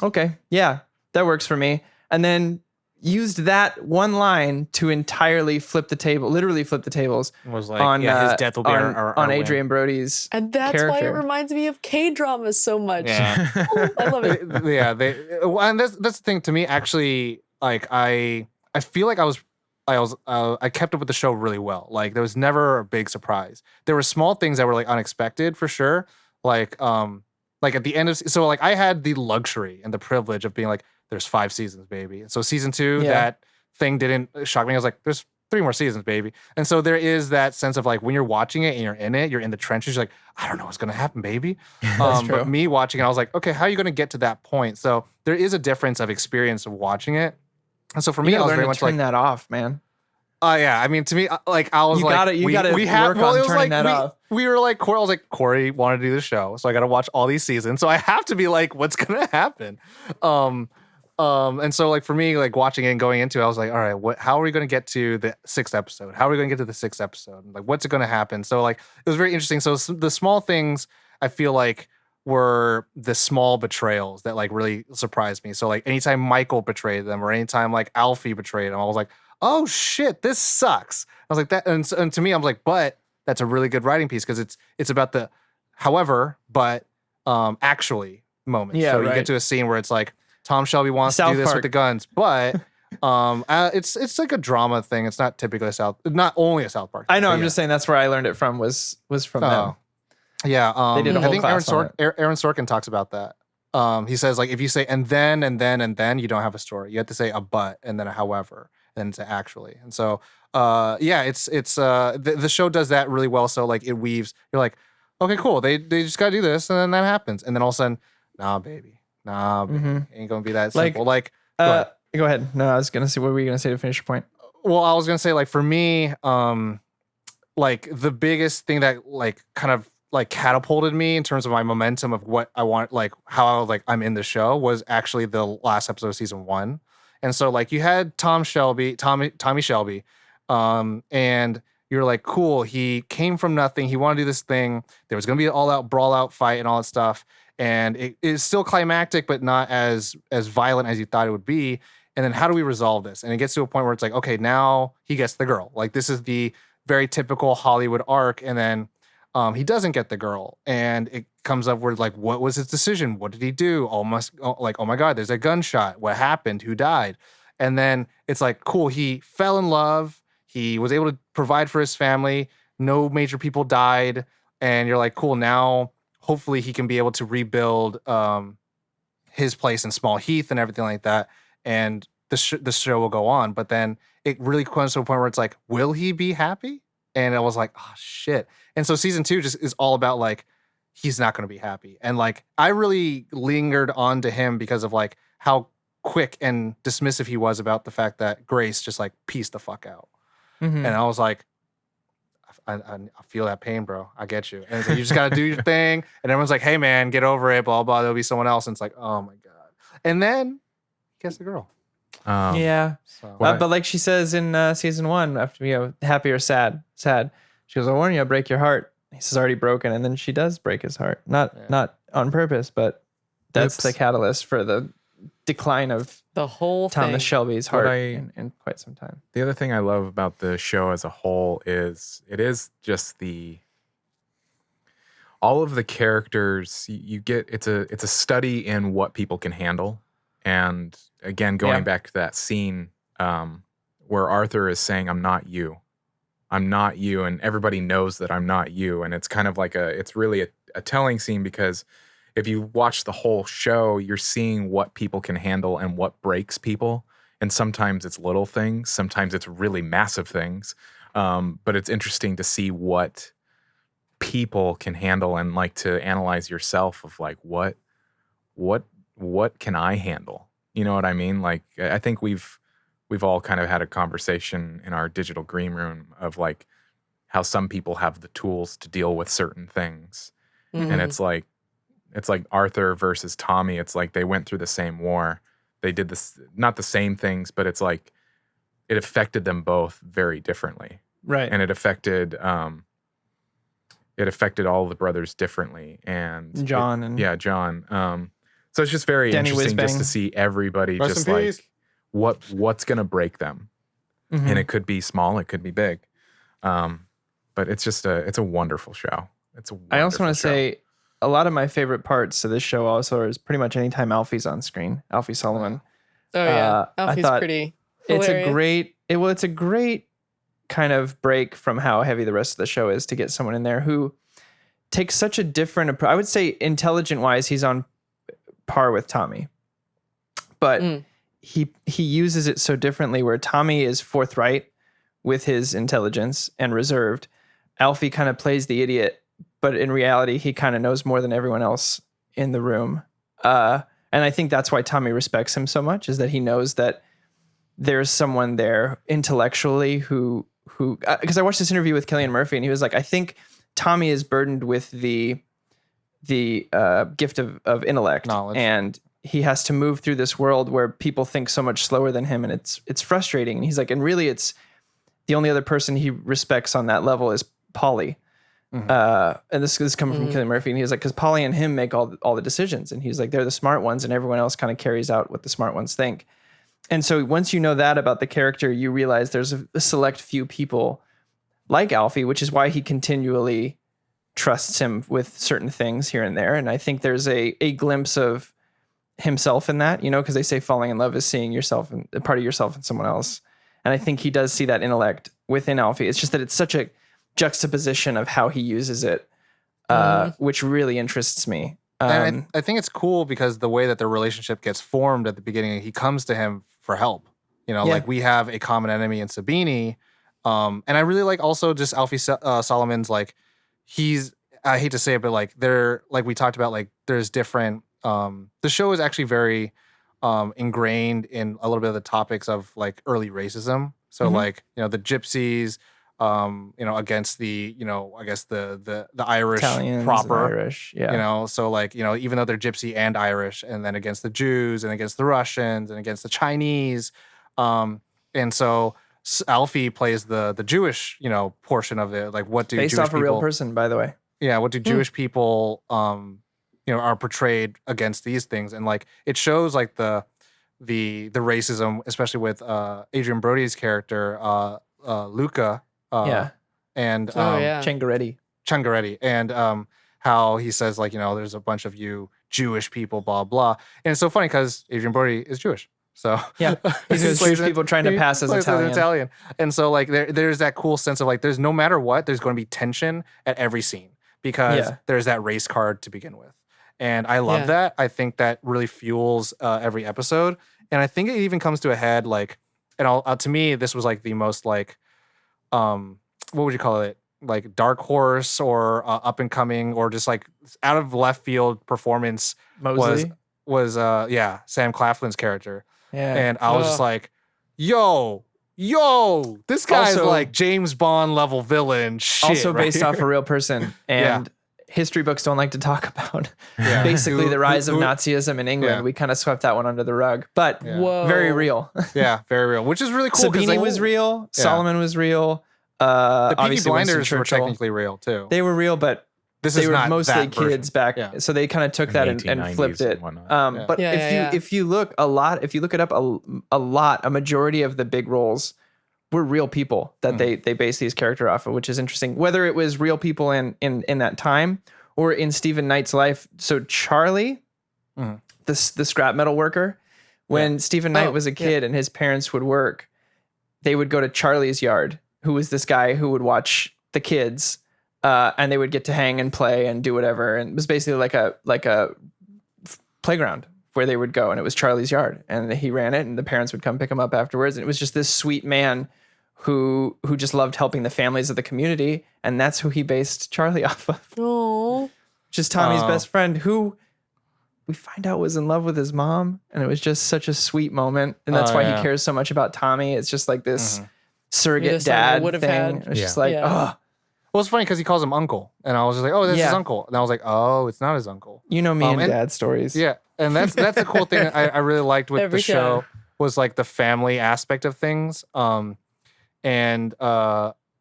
okay, yeah, that works for me, and then used that one line to entirely literally flip the tables. Was like, on his death will be on our win. Adrian Brody's And that's why it character. reminds me of K-dramas so much. Yeah. I love it. And that's the thing to me. Actually, like I feel like I kept up with the show really well. Like there was never a big surprise. There were small things that were like unexpected for sure. Like at the end of like I had the luxury and the privilege of being like, there's 5 seasons, baby. And so season 2, that thing didn't shock me. I was like, there's 3 more seasons, baby. And so there is that sense of like when you're watching it and you're in it, you're in the trenches. You're like, I don't know what's gonna happen, baby. That's true. But me watching it, I was like, okay, how are you gonna get to that point? So there is a difference of experience of watching it. And so for me, I was very much turn like, that off, man. yeah. I mean, to me, like I was You like, gotta work on turning that off. We were like, Corey. I was like, Corey wanted to do the show, so I got to watch all these seasons. So I have to be like, what's gonna happen? And so like for me, like watching it and going into it, I was like, all right, how are we going to get to the 6th episode? How are we going to get to the 6th episode? Like, what's it going to happen? So like, it was very interesting. So the small things I feel like were the small betrayals that like really surprised me. So like anytime Michael betrayed them or anytime like Alfie betrayed them, I was like, oh shit, this sucks. I was like that. And to me, I was like, but that's a really good writing piece because it's about the however, but actually moment. Yeah, so you right. get to a scene where it's like, Tom Shelby wants to South do this Park. with the guns, but it's like a drama thing. It's not typically not only a South Park. I know. but I'm just saying that's where I learned it from was from them. Yeah. They did a I whole think class on Aaron Sorkin talks about that. He says like if you say and then you don't have a story. You have to say a but and then a however and to actually. And so yeah, it's the show does that really well. So like it weaves. You're like, okay, cool. They just gotta do this and then that happens. And then all of a sudden, nah, baby, ain't gonna be that simple. Like go ahead. No, I was gonna say, what were you gonna say to finish your point? well, I was gonna say like for me, like the biggest thing that like kind of like catapulted me in terms of my momentum of what I want, like how like I'm in the show was actually the last episode of season 1. And so like you had Tommy Shelby, and you're like, cool, he came from nothing. He wanted to do this thing. There was gonna be an all-out brawl-out fight and all that stuff. And it is still climactic, but not as violent as you thought it would be. And then how do we resolve this? And it gets to a point where it's like, okay, now he gets the girl. Like this is the very typical Hollywood arc. And then he doesn't get the girl, and it comes up where like, what was his decision? What did he do? Almost like, oh my God, there's a gunshot. What happened? Who died? And then it's like, cool, he fell in love. He was able to provide for his family. No major people died. And you're like, cool, now hopefully he can be able to rebuild his place in Small Heath and everything like that. And the show will go on. But then it really comes to a point where it's like, will he be happy? And I was like, oh, shit. And so season 2 just is all about like, he's not going to be happy. And like, I really lingered on to him because of like how quick and dismissive he was about the fact that Grace just like pieced the fuck out. Mm-hmm. And I was like, I feel that pain, bro. I get you. And so you just got to do your thing. And everyone's like, hey, man, get over it, blah, blah. There'll be someone else. And it's like, oh, my God. And then he gets the girl. Yeah. So. But like she says in season 1, after, happy or sad, she goes, I warn you, I'll break your heart. He says, already broken. And then she does break his heart. Not on purpose, but that's the catalyst for the decline of the whole Thomas thing. Shelby's heart in quite some time. The other thing I love about the show as a whole is it is just all of the characters you get. It's a study in what people can handle. And again, going back to that scene where Arthur is saying, I'm not you. And everybody knows that I'm not you. And it's kind of like it's really a telling scene, because if you watch the whole show, you're seeing what people can handle and what breaks people. And sometimes it's little things. Sometimes it's really massive things. But it's interesting to see what people can handle and like to analyze yourself of like, what can I handle? You know what I mean? Like, I think we've all kind of had a conversation in our digital green room of like how some people have the tools to deal with certain things. Mm-hmm. And it's like Arthur versus Tommy. It's like they went through the same war. They did this, not the same things, but it's like it affected them both very differently. Right. And it affected all the brothers differently. And John. John. So it's just very Danny interesting Whizbang. Just to see everybody Rest just in like peace. what's going to break them. Mm-hmm. And it could be small, it could be big. But it's just it's a wonderful show. I also want to say a lot of my favorite parts of this show also is pretty much anytime Alfie's on screen, Alfie Sullivan. Oh yeah. Alfie's pretty hilarious. It's a great kind of break from how heavy the rest of the show is to get someone in there who takes such a different approach. I would say intelligent wise, he's on par with Tommy, but he uses it so differently, where Tommy is forthright with his intelligence and reserved. Alfie kind of plays the idiot, but in reality, he kind of knows more than everyone else in the room. And I think that's why Tommy respects him so much, is that he knows that there's someone there intellectually who, because I watched this interview with Cillian Murphy and he was like, I think Tommy is burdened with the gift of intellect, knowledge, and he has to move through this world where people think so much slower than him, and it's frustrating. And he's like, and really, it's the only other person he respects on that level is Polly. Mm-hmm. And this is coming from Cillian Murphy, and he was like, because Polly and him make all the decisions, and he's like, they're the smart ones, and everyone else kind of carries out what the smart ones think. And so once you know that about the character, you realize there's a select few people like Alfie, which is why he continually trusts him with certain things here and there. And I think there's a glimpse of himself in that, because they say falling in love is seeing yourself and a part of yourself in someone else. And I think he does see that intellect within Alfie. It's just that it's such a juxtaposition of how he uses it, which really interests me. And I think it's cool because the way that their relationship gets formed at the beginning, he comes to him for help. Like we have a common enemy in Sabini. And I really like also just Alfie Solomon's like, I hate to say it, but like they're like we talked about, like there's different, the show is actually very ingrained in a little bit of the topics of like early racism. So like, the gypsies, against the, I guess the Irish Italians, proper, Irish, so like, even though they're gypsy and Irish, and then against the Jews and against the Russians and against the Chinese. And so Alfie plays the Jewish, portion of it. Like what do based Jewish off a real person, by the way. Yeah. What do Jewish people, are portrayed against these things? And like, it shows like the racism, especially with Adrian Brody's character, Luca. And Changaretti, and how he says like, there's a bunch of you Jewish people, blah blah, and it's so funny because Adrian Brody is Jewish, so he's Jewish people trying to pass as Italian, and so like there's that cool sense of like there's no matter what, there's going to be tension at every scene because there's that race card to begin with, and I love that. I think that really fuels every episode, and I think it even comes to a head like, and to me this was like the most like what would you call it? Like dark horse or up and coming or just like out of left field performance was Sam Claflin's character. Yeah. And I was just like, yo, this guy's also, like James Bond level villain shit. Also based right? off a real person. And history books don't like to talk about basically the rise of Nazism in England. We kind of swept that one under the rug, but very real. Very real, which is really cool. Sabini was real. Solomon was real. The Peaky Blinders were technically real too. They were real, but they were mostly kids back. So they kind of took that and flipped it. But if you look it up a majority of the big roles were real people that they base these characters off of, which is interesting. Whether it was real people in that time or in Stephen Knight's life. So Charlie, the scrap metal worker, when Stephen Knight was a kid and his parents would work, they would go to Charlie's yard, who was this guy who would watch the kids, and they would get to hang and play and do whatever. And it was basically like a playground where they would go, and it was Charlie's yard, and he ran it, and the parents would come pick him up afterwards. And it was just this sweet man who just loved helping the families of the community, and that's who he based Charlie off of. Oh, just Tommy's best friend, who we find out was in love with his mom, and it was just such a sweet moment, and that's why he cares so much about Tommy. It's just like this. Surrogate dad thing. It's just like, oh. Well, it's funny because he calls him uncle, and I was just like, oh, that's his uncle, and I was like, oh, it's not his uncle. You know me and dad stories. Yeah, and that's the cool thing I really liked with the show was like the family aspect of things. And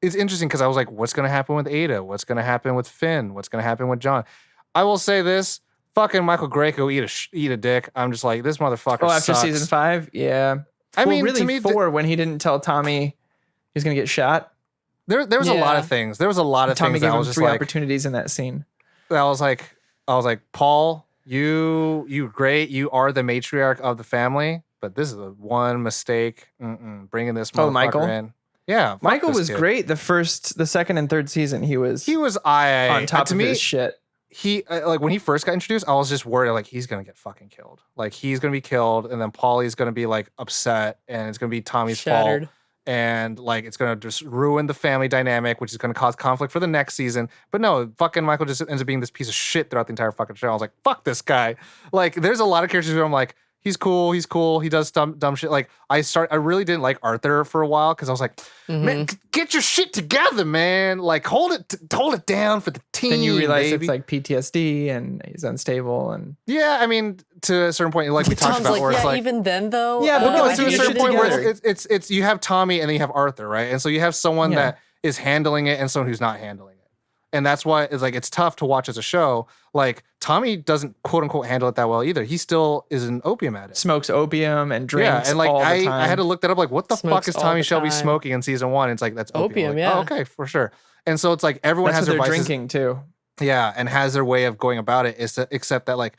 it's interesting because I was like, what's gonna happen with Ada? What's gonna happen with Finn? What's gonna happen with John? I will say this. Fucking Michael Greco eat a dick. I'm just like, this motherfucker. Oh, after sucks. Season 5, yeah. I mean, really, to me, 4 when he didn't tell Tommy he's gonna get shot. There was a lot of things. There was a lot of Tommy things gave that I him was just 3 like opportunities in that scene. I was like, Paul, you great. You are the matriarch of the family, but this is one mistake. Bringing this motherfucker in. Yeah, Michael was great. The second and third season, he was on top of his shit. He like when he first got introduced, I was just worried like he's gonna get fucking killed. Like he's gonna be killed, and then Paulie's gonna be like upset, and it's gonna be Tommy's fault. And like it's gonna just ruin the family dynamic, which is gonna cause conflict for the next season. But no, fucking Michael just ends up being this piece of shit throughout the entire fucking show. I was like, fuck this guy. Like, there's a lot of characters where I'm like, he's cool, he does dumb shit. Like I really didn't like Arthur for a while because I was like, man, get your shit together, man. Like hold it down for the team. Then you realize baby. It's like PTSD and he's unstable and I mean, to a certain point, like we talked about, where it's like even then though, but no, to a certain point where it's you have Tommy and then you have Arthur, right? And so you have someone that is handling it and someone who's not handling it. And that's why it's like it's tough to watch as a show. Like Tommy doesn't quote unquote handle it that well either. He still is an opium addict. Smokes opium and drinks. And like all the time. I had to look that up. Like, what the fuck is Tommy Shelby smoking in season 1? It's like that's opium. Like, oh, okay, for sure. And so it's like everyone has their vices. Drinking too. Yeah, and has their way of going about it. Except that like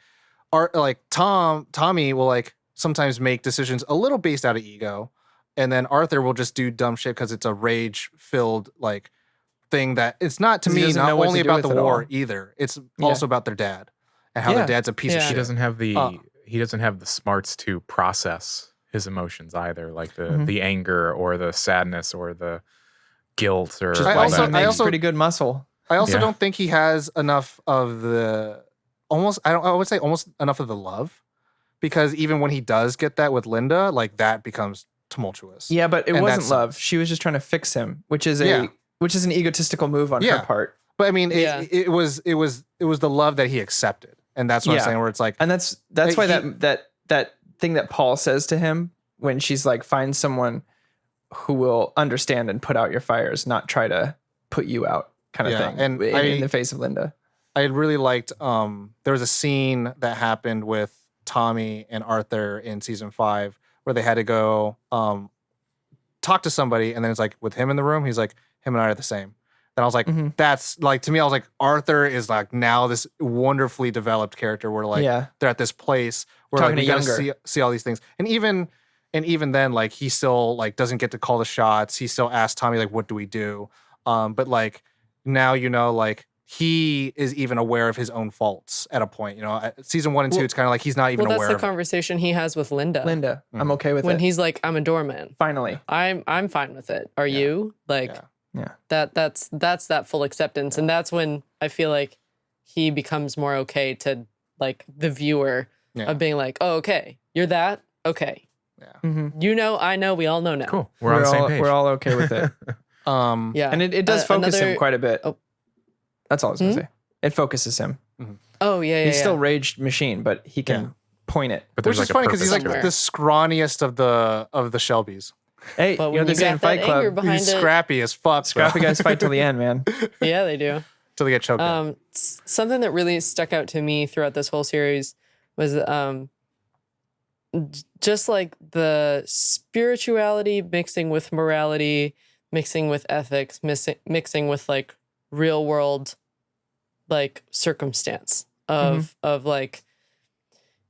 Tommy will like sometimes make decisions a little based out of ego, and then Arthur will just do dumb shit because it's a rage filled like thing that it's not to me not only about the war either. It's also about their dad. and how their dad's a piece of Yeah. shit. He doesn't have the smarts to process his emotions either, like the anger or the sadness or the guilt or Which is all why that. he makes pretty good muscle. I also Yeah. don't think he has enough of the I would say almost enough of the love, because even when he does get that with Linda, like that becomes tumultuous. Yeah, but it And wasn't that's- love. She was just trying to fix him, which is Yeah. an egotistical move on Yeah. her part. But I mean, Yeah. it was the love that he accepted, and that's what I'm Yeah. saying. Where it's like, And that's why that thing that Paul says to him when she's like, find someone who will understand and put out your fires, not try to put you out, kind of Yeah, thing. and in the face of Linda. I really liked. There was a scene that happened with Tommy and Arthur in season 5 where they had to go talk to somebody, and then it's like with him in the room, he's like, him and I are the same. And I was like, that's like, to me, I was like, Arthur is like now this wonderfully developed character where like they're at this place where Talking like we to gotta younger. see all these things. And even then, like he still like doesn't get to call the shots. He still asks Tommy like, what do we do? But like now, like he is even aware of his own faults at a point. At season 1 and 2, it's kind of like he's not even Well, aware that's the of it. conversation he has with Linda. I'm okay with When it. he's like, I'm a doorman. Finally. I'm fine with it. Are you? Like Yeah. that's that full acceptance. And that's when I feel like he becomes more okay to like the viewer of being like, oh, okay, you're that? Okay. Yeah. I know, we all know now. Cool. We're on the same page. We're all okay with it. Yeah. And it does focus him quite a bit. Oh. That's all I was going to say. It focuses him. Oh, yeah, He's still raged machine, but he can point it. But Which there's is like funny a because he's like somewhere. the scrawniest of the Shelbys. Hey, But you know when they you say in got that Fight anger Club, behind He's it, scrappy as fuck. scrappy guys fight till the end, man. yeah, they do. Till they get choked out. Something that really stuck out to me throughout this whole series was just like the spirituality mixing with morality, mixing with ethics, mixing with like real world like circumstance of like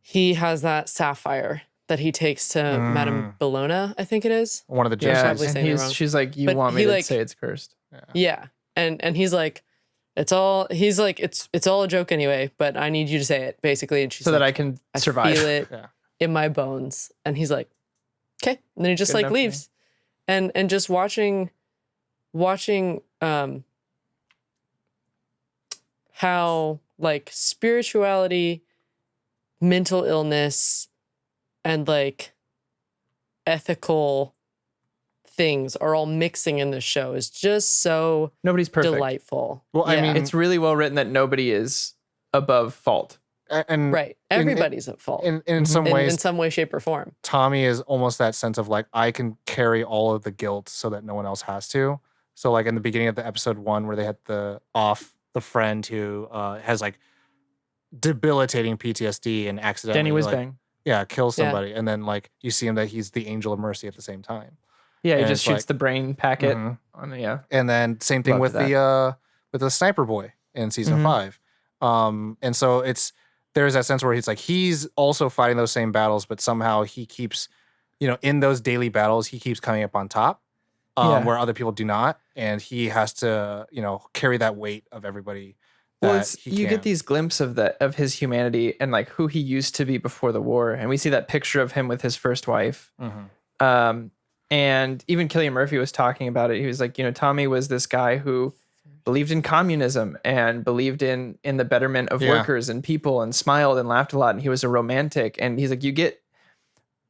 he has that sapphire that he takes to Madame Bologna, I think it is. One of the Yeah, Josephs. Probably saying it wrong. she's like, you But want me he, to like- say it's cursed. Yeah. And he's like, it's all a joke anyway, but I need you to say it, basically. And she's So like, that I can survive. I feel it Yeah. in my bones. And he's like, okay. And then he just Good like enough for me. leaves. And just watching how like spirituality, mental illness, and like ethical things are all mixing in this show is just so Nobody's perfect. delightful. Well, I mean, It's really well written that nobody is above fault. and right. Everybody's at fault in some ways, in some way, shape, or form. Tommy is almost that sense of like, I can carry all of the guilt so that no one else has to. So like in the beginning of the episode 1 where they had the friend who has like debilitating PTSD and accidentally Danny Whizbang. kills somebody, and then like you see him that he's the angel of mercy at the same time. Yeah, he And just it's shoots like- the brain packet Mhm. on the And then same thing Loved with the sniper boy in season Mhm. 5. And so there's that sense where he's also fighting those same battles, but somehow he keeps, in those daily battles, he keeps coming up on top, Yeah. where other people do not. And he has to, carry that weight of everybody. Well, that he you can. get these glimpses of his humanity and like who he used to be before the war, and we see that picture of him with his first wife. Mhm. And even Cillian Murphy was talking about it. He was like, Tommy was this guy who believed in communism and believed in the betterment of Yeah. workers and people and smiled and laughed a lot. And he was a romantic. And he's like,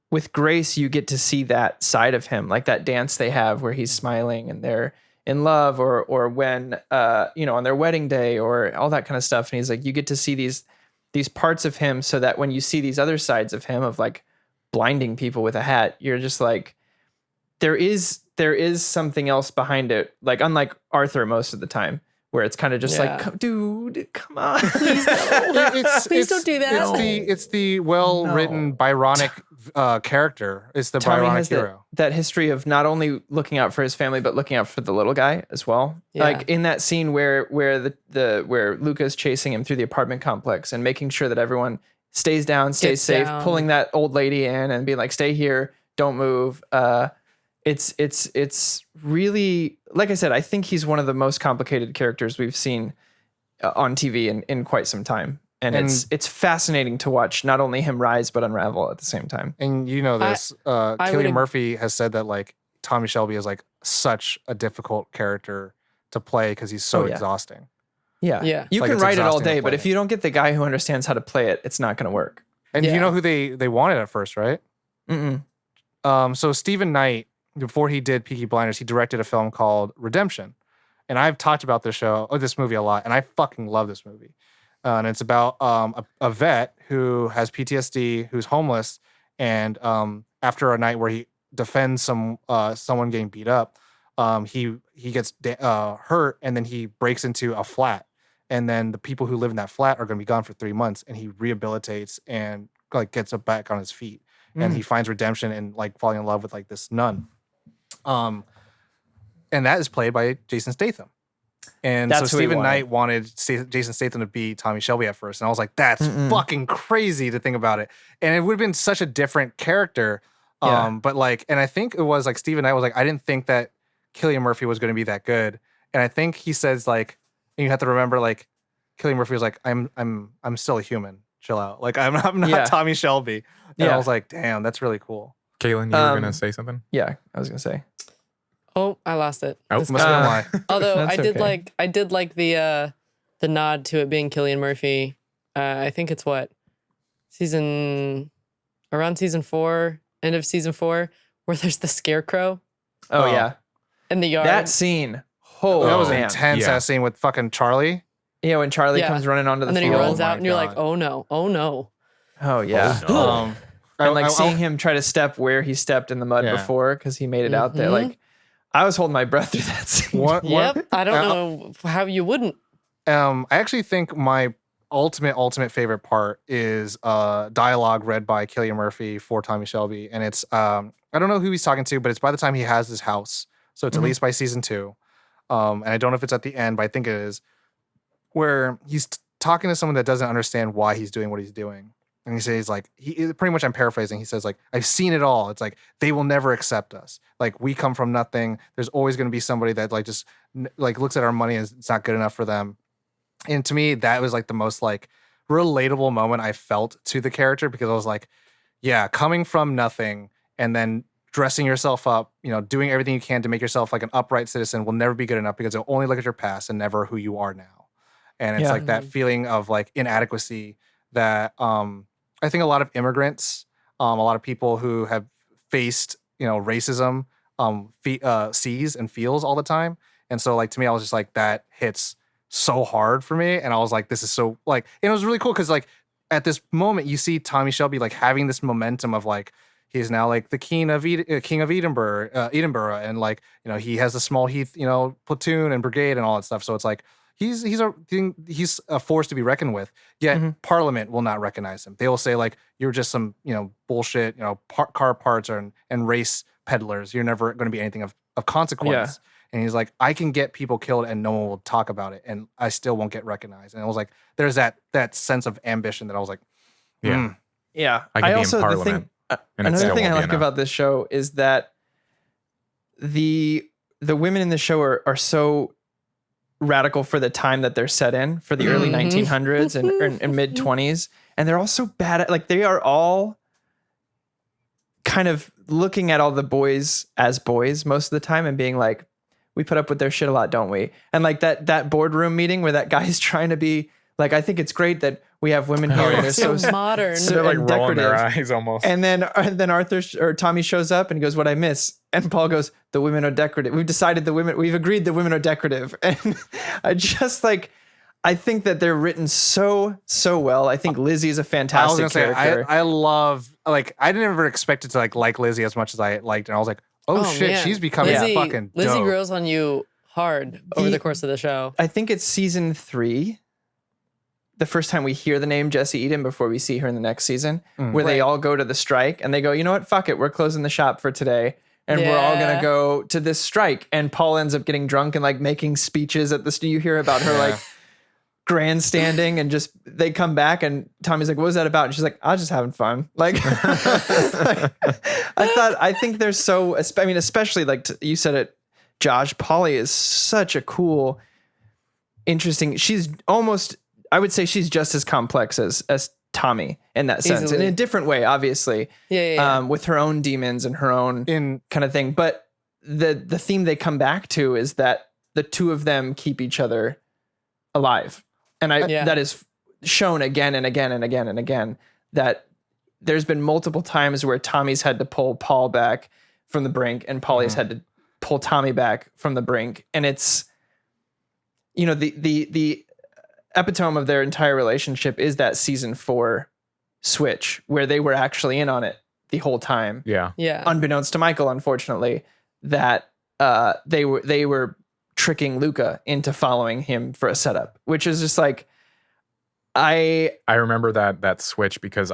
with Grace, you get to see that side of him, like that dance they have where he's smiling and they're in love, or when on their wedding day, or all that kind of stuff. And he's like, you get to see these parts of him, so that when you see these other sides of him of like blinding people with a hat, you're just like, there is something else behind it. Like unlike Arthur most of the time, where it's kind of just like, dude, come on. Please don't. Please don't do that. It's the well-written Byronic character. It's the Tommy Byronic has hero. that history of not only looking out for his family, but looking out for the little guy as well. Yeah. Like in that scene where Luca's chasing him through the apartment complex and making sure that everyone stays down, stays Gets safe, down. pulling that old lady in and being like, stay here, don't move. It's really, like I said, I think he's one of the most complicated characters we've seen on TV in quite some time. And it's fascinating to watch not only him rise but unravel at the same time. And you know this, Cillian Murphy has said that like Tommy Shelby is like such a difficult character to play because he's so exhausting. Yeah. You can write it all day, but if you don't get the guy who understands how to play it, it's not going to work. And you know who they wanted at first, right? So Stephen Knight, before he did Peaky Blinders, he directed a film called Redemption. And I've talked about this movie a lot, and I fucking love this movie. And it's about a vet who has PTSD, who's homeless, and after a night where he defends someone getting beat up, he gets hurt, and then he breaks into a flat, and then the people who live in that flat are going to be gone for 3 months, and he rehabilitates and like gets back on his feet, and he finds redemption and like falling in love with like this nun, and that is played by Jason Statham. And so Stephen Knight wanted Jason Statham to be Tommy Shelby at first. And I was like, that's fucking crazy to think about it. And it would have been such a different character. But like, and I think it was like Stephen Knight was like, I didn't think that Cillian Murphy was going to be that good. And I think he says like, and you have to remember like, Cillian Murphy was like, I'm still a human. Chill out. Like I'm not Tommy Shelby. And I was like, damn, that's really cool. Kaylin, you were going to say something? Yeah, I was going to say. Oh, I lost it. Oh, must be why. Although I did like the nod to it being Cillian Murphy. I think it's around season 4, end of season 4, where there's the scarecrow. Oh yeah, in the yard. That scene. That was intense. That scene with fucking Charlie. Yeah, when Charlie comes running onto the and then field. he runs out, and you're like, oh no. Oh yeah. Oh, no. And like seeing him try to step where he stepped in the mud before because he made it out there. Like I was holding my breath through that scene. I don't know how you wouldn't. I actually think my ultimate favorite part is dialogue read by Cillian Murphy for Tommy Shelby, and it's I don't know who he's talking to, but it's by the time he has his house, so it's at least by season 2, and I don't know if it's at the end, but I think it is, where he's talking to someone that doesn't understand why he's doing what he's doing. And he says, like, pretty much I'm paraphrasing. He says, like, I've seen it all. It's like, they will never accept us. Like, we come from nothing. There's always going to be somebody that, like, just, like, looks at our money and it's not good enough for them. And to me, that was, like, the most, like, relatable moment I felt to the character, because I was like, yeah, coming from nothing and then dressing yourself up, you know, doing everything you can to make yourself, like, an upright citizen will never be good enough, because they'll only look at your past and never who you are now. And it's, like, that feeling of, like, inadequacy that, I think a lot of immigrants, a lot of people who have faced, you know, racism, sees and feels all the time. And so, like, to me, I was just like, that hits so hard for me. And I was like, this is so, like, and it was really cool because, like, at this moment, you see Tommy Shelby, like, having this momentum of, like, he's now, like, the king of Edinburgh, and, like, you know, he has the small Heath, you know, platoon and brigade and all that stuff. So it's like, he's a force to be reckoned with. Yet Parliament will not recognize him. They will say, like, you're just some, you know, bullshit, you know, car parts and race peddlers. You're never going to be anything of consequence. Yeah. And he's like, I can get people killed and no one will talk about it, and I still won't get recognized. And I was like, there's that sense of ambition that I was like, yeah. I can be in Parliament. Another thing I like about this show is that the women in the show are so radical for the time that they're set in, for the early 1900s and mid 20s, and they're all so bad at, like, they are all kind of looking at all the boys as boys most of the time and being like, we put up with their shit a lot, don't we? And like that boardroom meeting where that guy's trying to be like, I think it's great that we have women here and they're so modern, so they're like rolling their eyes almost. And then Tommy shows up and he goes, what I miss? And Paul goes, the women are decorative. We've agreed the women are decorative. And I think that they're written so well. I think Lizzie is a fantastic character. I love, like, I didn't ever expect it to like Lizzie as much as I liked, and I was like, oh shit, man. She's becoming fucking dope. Lizzie grows on you hard over the course of the show. I think it's season 3. The first time we hear the name Jessie Eden before we see her in the next season, where they all go to the strike and they go, you know what, fuck it, we're closing the shop for today. And we're all going to go to this strike. And Paul ends up getting drunk and like making speeches at the, you hear about her like grandstanding, and just, they come back and Tommy's like, what was that about? And she's like, I was just having fun. Like, I think they're so, I mean, especially like you said it, Josh, Polly is such a cool, interesting, she's almost I would say she's just as complex as Tommy in that sense, and in a different way, obviously. With her own demons and her own kind of thing. But the theme they come back to is that the two of them keep each other alive, and that is shown again and again and again and again. That there's been multiple times where Tommy's had to pull Paul back from the brink, and Polly's had to pull Tommy back from the brink, and it's the epitome of their entire relationship is that season 4 switch where they were actually in on it the whole time. Yeah. Unbeknownst to Michael, unfortunately, that they were tricking Luca into following him for a setup, which is just like, I remember that switch because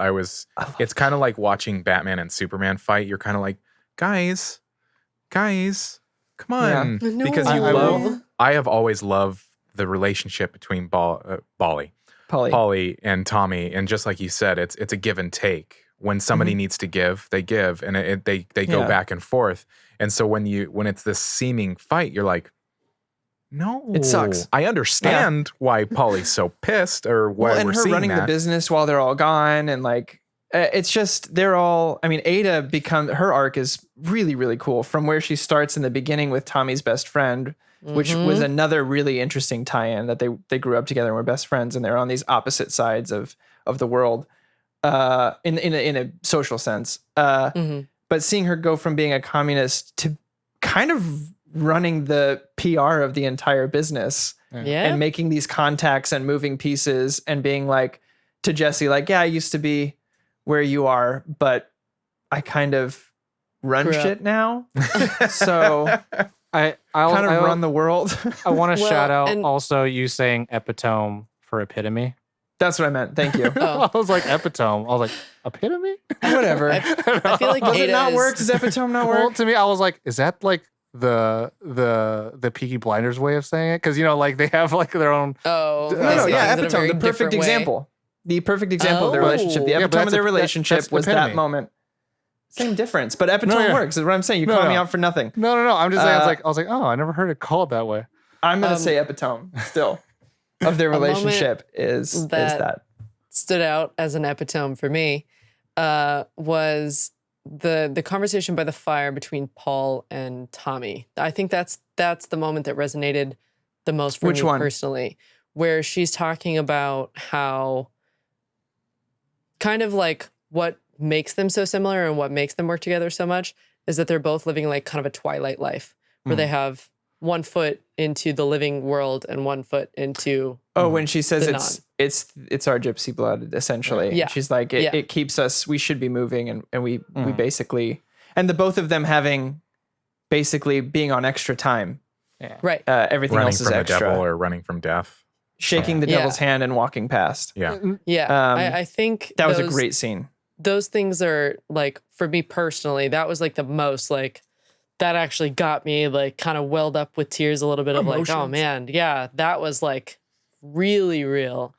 it's kind of like watching Batman and Superman fight. You're kind of like, guys, come on. Yeah. Because I have always loved the relationship between Polly and Tommy, and just like you said, it's a give and take. When somebody needs to give, they give, and they go back and forth. And so when it's this seeming fight, you're like, no, it sucks. I understand why Polly's so pissed, or why and we're her seeing running the business while they're all gone, and like it's just they're all. I mean, Ada her arc is really, really cool from where she starts in the beginning with Tommy's best friend. Which was another really interesting tie-in that they grew up together and were best friends, and they're on these opposite sides of the world, in a social sense. But seeing her go from being a communist to kind of running the PR of the entire business, and making these contacts and moving pieces, and being like to Jesse, like, yeah, I used to be where you are, but I kind of run shit now, so. I'll run the world. I want to shout out also you saying epitome for epitome. That's what I meant. Thank you. I was like epitome. I was like epitome. Whatever. I feel like does it not work? Does epitome not work? Well, to me, I was like, is that like the Peaky Blinders way of saying it? Because like they have like their own. Oh no, yeah, epitome. The perfect example. The perfect example of their relationship. The epitome of their relationship was that moment. Same difference, but epitome works. Is what I'm saying. You call me out for nothing. No. I'm just saying. I was like, oh, I never heard it called that way. I'm gonna say epitome still of their relationship is that stood out as an epitome for me was the conversation by the fire between Paul and Tommy. I think that's the moment that resonated the most for me personally, where she's talking about how kind of like what makes them so similar and what makes them work together so much is that they're both living like kind of a twilight life where they have one foot into the living world and one foot into when she says it's our gypsy blood, essentially. Yeah. She's like it keeps us, we should be moving, and we basically, and the both of them having basically being on extra time. Yeah. Right. Everything running else is from extra. the devil or running from death. Shaking the devil's hand and walking past. Yeah. Yeah. I think that was a great scene. Those things are like, for me personally, that was like the most like, that actually got me like kind of welled up with tears a little bit of like, oh man, yeah, that was like really real.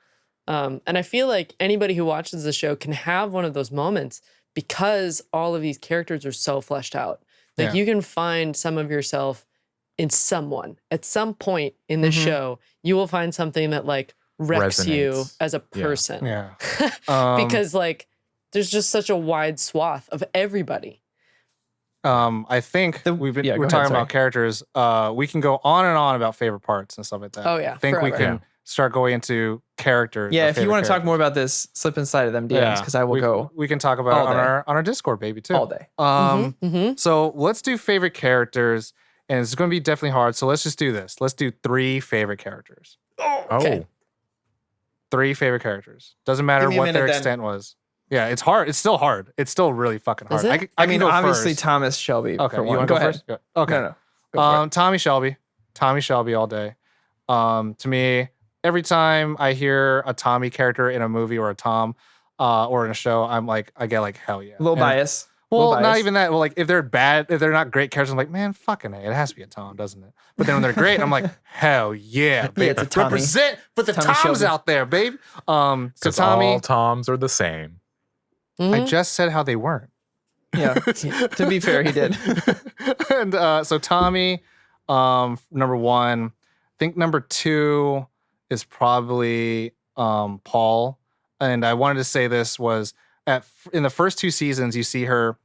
And I feel like anybody who watches the show can have one of those moments because all of these characters are so fleshed out. Like you can find some of yourself in someone at some point in the show. You will find something that like wrecks you as a person. Yeah. Because like there's just such a wide swath of everybody. I think we're talking about characters. We can go on and on about favorite parts and stuff like that. Oh yeah, I think we can start going into characters. Yeah, if you want to talk more about this, slip inside of them DMs because I will go. We can talk about it on our Discord, baby, too. All day. So let's do favorite characters, and it's going to be definitely hard. So let's just do this. Let's do 3 favorite characters. Okay. 3 favorite characters. Doesn't matter what their extent was. Yeah, it's hard. It's still hard. It's still really fucking hard. I mean, go obviously first. Thomas Shelby. Okay, for you one. want to go go ahead. first? Okay. No. Go for it. Tommy Shelby all day. To me, every time I hear a Tommy character in a movie or a Tom or in a show, I'm like, I get like, hell yeah. A little bias. Well, not even that. Well, like if they're bad, if they're not great characters, I'm like, man, fucking A. It has to be a Tom, doesn't it? But then when they're great, I'm like, hell yeah, baby. It's a Tommy. Represent for the Tommy Toms Shelby. out there, baby. So Tommy, all Toms are the same. I just said how they weren't. Yeah. To be fair, he did. And so Tommy, number 1. I think number 2 is probably Paul, and I wanted to say this was in the first 2 seasons, you see her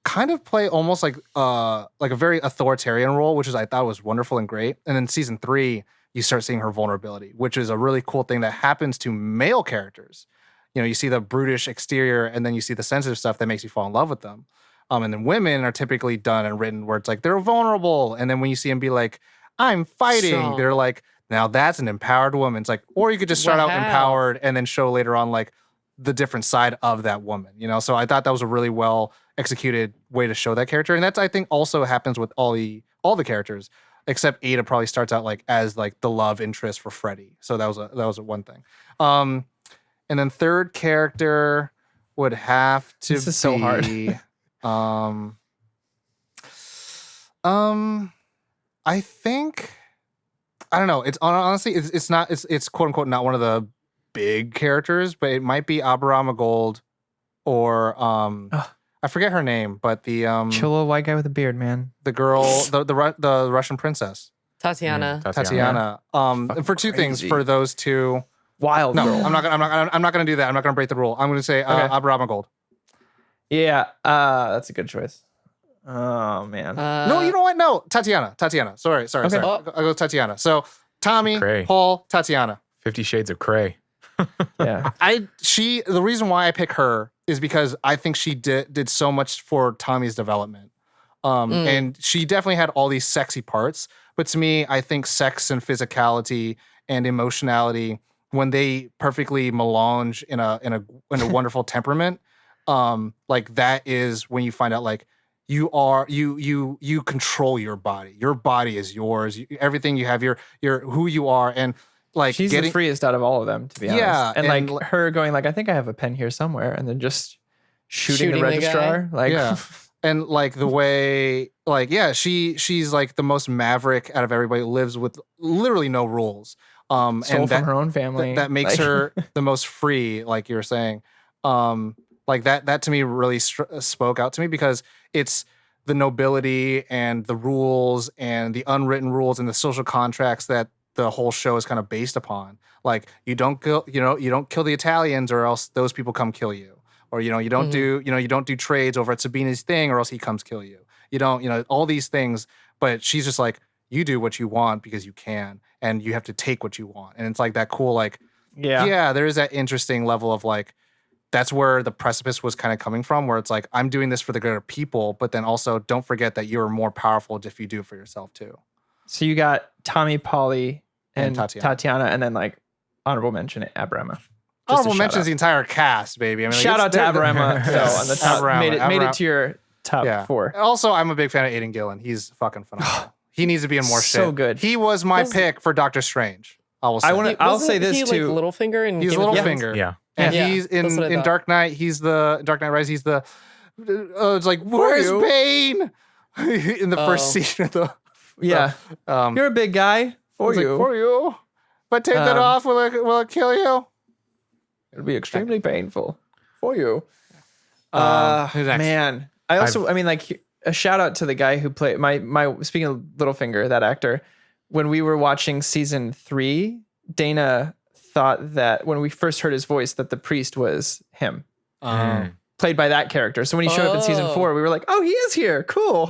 kind of play almost like a very authoritarian role, which I thought was wonderful and great. And then season 3, you start seeing her vulnerability, which is a really cool thing that happens to male characters. You know, you see the brutish exterior, and then you see the sensitive stuff that makes you fall in love with them. And then women are typically done and written where it's like they're vulnerable, and then when you see them be like, "I'm fighting," Strong. they're like, "Now that's an empowered woman." It's like, or you could just start out Wow. empowered and then show later on like the different side of that woman. You know, so I thought that was a really well executed way to show that character, and that's I think also happens with all the characters, except Ada probably starts out like as like the love interest for Freddy. So that was a one thing. And then third character would have to This is so hard. I think I don't know. It's honestly it's not it's quote unquote not one of the big characters, but it might be Abraham Gold or I forget her name, but the Chill little white guy with a beard, man. the girl the Russian princess Tatiana. Tatiana. For 2 things, crazy. for those 2. Wild No, girl. I'm not gonna do that. I'm not gonna break the rule. I'm gonna say Okay. Abraham Gold. Yeah, that's a good choice. Oh man. No, you know what? No, Tatiana. Sorry. Okay. I'll go with Tatiana. So Tommy, Cray. Paul, Tatiana. 50 Shades of Cray. Yeah. The reason why I pick her is because I think she did so much for Tommy's development. And she definitely had all these sexy parts, but to me, I think sex and physicality and emotionality, when they perfectly melange in a wonderful temperament, like that is when you find out like you control your body. Your body is yours. Everything you have, your who you are, and like She's the freest out of all of them, to be honest. Yeah, And and like her going like, I think I have a pen here somewhere, and then just shooting the Shooting the registrar. Like Yeah. And like the way, like, yeah, she's like the most maverick out of everybody, lives with literally no rules. stole And from her own family. that makes Like- her the most free, like you're saying. Like that to me really spoke out to me, because it's the nobility and the rules and the unwritten rules and the social contracts that the whole show is kind of based upon. Like you don't kill the Italians, or else those people come kill you. Or you don't do trades over at Sabina's thing, or else he comes kill you. You don't all these things. But she's just like, you do what you want because you can, and you have to take what you want. And it's like that cool, like, yeah, there is that interesting level of like, that's where the precipice was kind of coming from, where it's like, I'm doing this for the greater people, but then also don't forget that you're more powerful if you do it for yourself too. So you got Tommy, Polly, and And Tatiana, and then like honorable mention Abrama. Honorable mentions the entire cast, baby. I mean, like, Shout out to Abrama though, on the top. Abrama, Made it Abrama. to your top 4. Also, I'm a big fan of Aidan Gillen. He's fucking phenomenal. He needs to be in more shit. So good. He was my pick for Doctor Strange. I'll say I'll say this he, too. Like Littlefinger and he's Game of Thrones? Littlefinger. Yeah. And Yeah, he's that's what I in thought. Dark Knight. He's the Dark Knight Rises. He's the it's like, where's you? Bane? In the first scene of the You're a big guy. For it's like, you. for you. But take that off, will it kill you? It'll be extremely painful for you. Who's next? Man, I mean, like a shout out to the guy who played my speaking of Littlefinger, that actor. When we were watching season 3, Dana thought that when we first heard his voice, that the priest was him, played by that character. So when he showed up in season 4, we were like, oh, he is here, cool.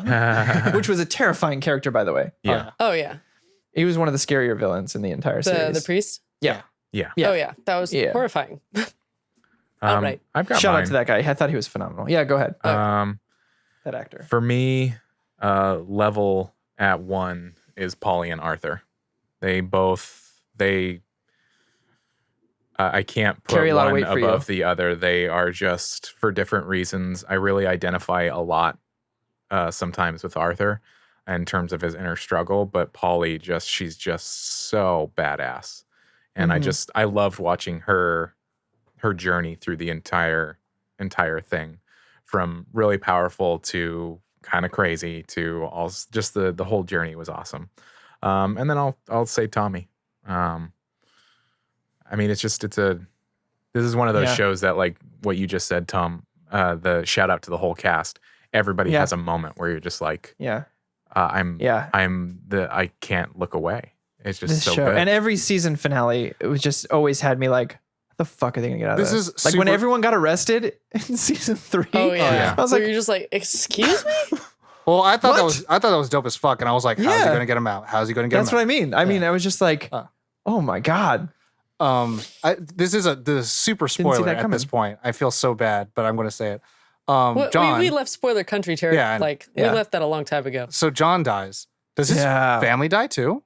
Which was a terrifying character, by the way. Yeah. Oh yeah. He was one of the scarier villains in the entire series. The priest? Yeah. Yeah. Yeah. Oh yeah. That was horrifying. Outright. I've got Shout mine. out to that guy. I thought he was phenomenal. Yeah, go ahead. That actor. For me, level at 1 is Polly and Arthur. I can't put Carry a lot of one weight for you. above the other. They are just, for different reasons. I really identify a lot sometimes with Arthur in terms of his inner struggle, but Polly she's just so badass. And I loved watching her journey through the entire thing, from really powerful to kind of crazy to all, just the whole journey was awesome. And then I'll say Tommy. I mean, this is one of those shows that, like what you just said, Tom, the shout out to the whole cast. Everybody has a moment where you're just like, I can't look away. It's just This so show. good. And every season finale, it was just always had me like, the fuck are they gonna get out of This this? is Like when super- everyone got arrested in season 3. Oh yeah. I was Where like, you're just like, excuse me? Well, I thought What? that was dope as fuck, and I was like, how's he Yeah. gonna get him out? How's he gonna get that's him what out? I mean. I mean, I was just like, oh my god. This is a super see spoiler that at this coming. point. I feel so bad, but I'm gonna say it. Well, John. we left spoiler country territory. Yeah, I know. Like Yeah. we left that a long time ago. So John dies. Does his Yeah. family die too?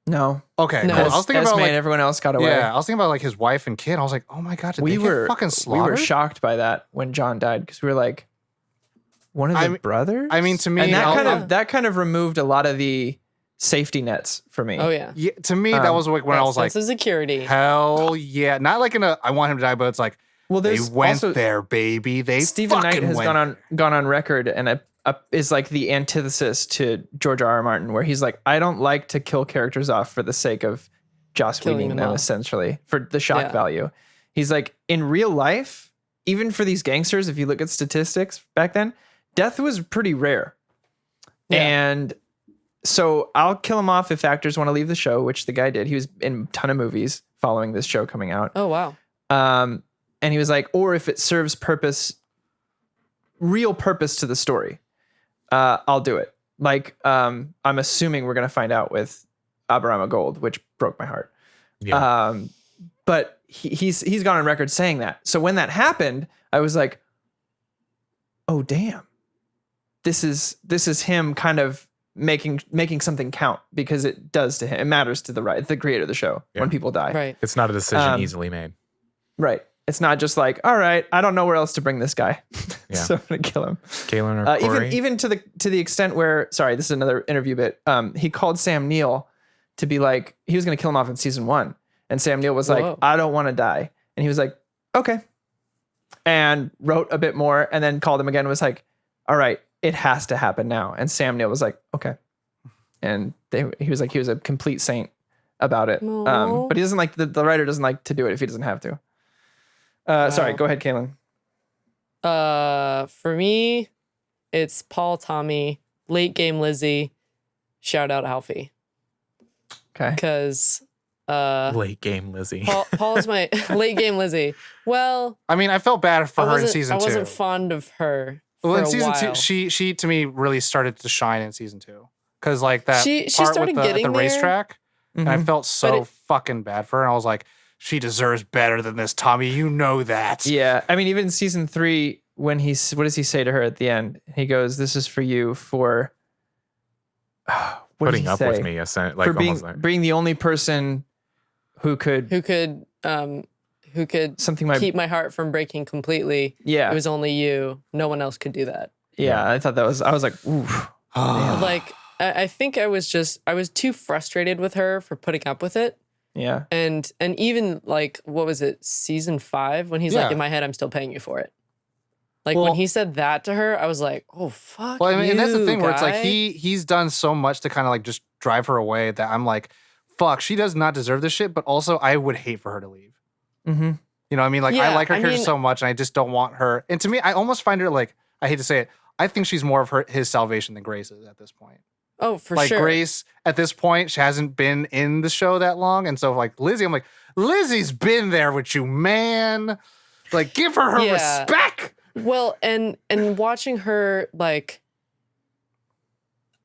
No. Okay, No. cool. I was thinking Esme about like and everyone else got away. yeah, I was thinking about like his wife and kid. I was like, oh my god, did they get fucking we slaughtered? were shocked by that when John died because we were like, one of the brothers. I mean, to me, and I'll- that kind of removed a lot of the safety nets for me. Oh yeah. Yeah, to me, that was like when I was like, sense of security. hell yeah, not like in a I want him to die, but it's like Well, they there's went also, there, baby. They Stephen Knight fucking has went gone on record and is like the antithesis to George R.R. Martin, where he's like, I don't like to kill characters off for the sake of Joss Killing Whedon them them, off. essentially for the shock Yeah. value. He's like, in real life, even for these gangsters, if you look at statistics back then, death was pretty rare. Yeah. And so I'll kill him off if actors want to leave the show, which the guy did. He was in a ton of movies following this show coming out. Oh wow. And he was like, or if it serves real purpose to the story, I'll do it. Like, I'm assuming we're going to find out with Aberama Gold, which broke my heart. Yeah. But he's gone on record saying that. So when that happened, I was like, oh, damn. This is him kind of making something count because it does to him. It matters to the creator of the show when people die. Right. It's not a decision easily made. Right. It's not just like, all right, I don't know where else to bring this guy, Yeah. so I'm gonna kill him. Kalen or Corey? Even to the extent where, sorry, this is another interview bit. He called Sam Neill to be like, he was gonna kill him off in season 1, and Sam Neill was like, Whoa. I don't want to die, and he was like, okay, and wrote a bit more, and then called him again and was like, all right, it has to happen now, and Sam Neill was like, okay, and he was a complete saint about it. Aw. But he doesn't like the writer doesn't like to do it if he doesn't have to. Sorry, go ahead, Kaylin. For me, it's Paul, Tommy, late game Lizzie, shout out Alfie. Okay. Because Late game Lizzie. Paul is my late game Lizzie. Well, I mean, I felt bad for her in wasn't- season I 2. wasn't fond of her. Well, for in a season while. 2, she to me really started to shine in season 2 because like that She part started with at getting the there. racetrack, and I Mhm. felt so it- fucking bad for her. And I was like, she deserves better than this, Tommy. You know that. Yeah, I mean, even in season 3, when what does he say to her at the end? He goes, "This is for you for what did Putting he up say? with me, like for almost like being the only person who could who could something might keep my heart from breaking completely. yeah It was only you. No one else could do that. yeah. I thought that was I was like, oof. Like I think I was too frustrated with her for putting up with it. Yeah, And even like, what was it, season 5? When he's like, Yeah. in my head, I'm still paying you for it. Like Well- when he said that to her, I was like, oh fuck. Well, I mean, and that's the you, thing where it's like guy. he's done so much to kind of like just drive her away that I'm like, fuck, she does not deserve this shit. But also, I would hate for her to leave. mm-hmm. You know, what I mean, like I Yeah, like her I character mean- so much, and I just don't want her. And to me, I almost find her like I hate to say it, I think she's more of his salvation than Grace is at this point. Oh, for Like sure. Grace at this point, she hasn't been in the show that long, and so like Lizzie, I'm like Lizzie's been there with you, man. Like give her Yeah. respect. Well, and watching her, like,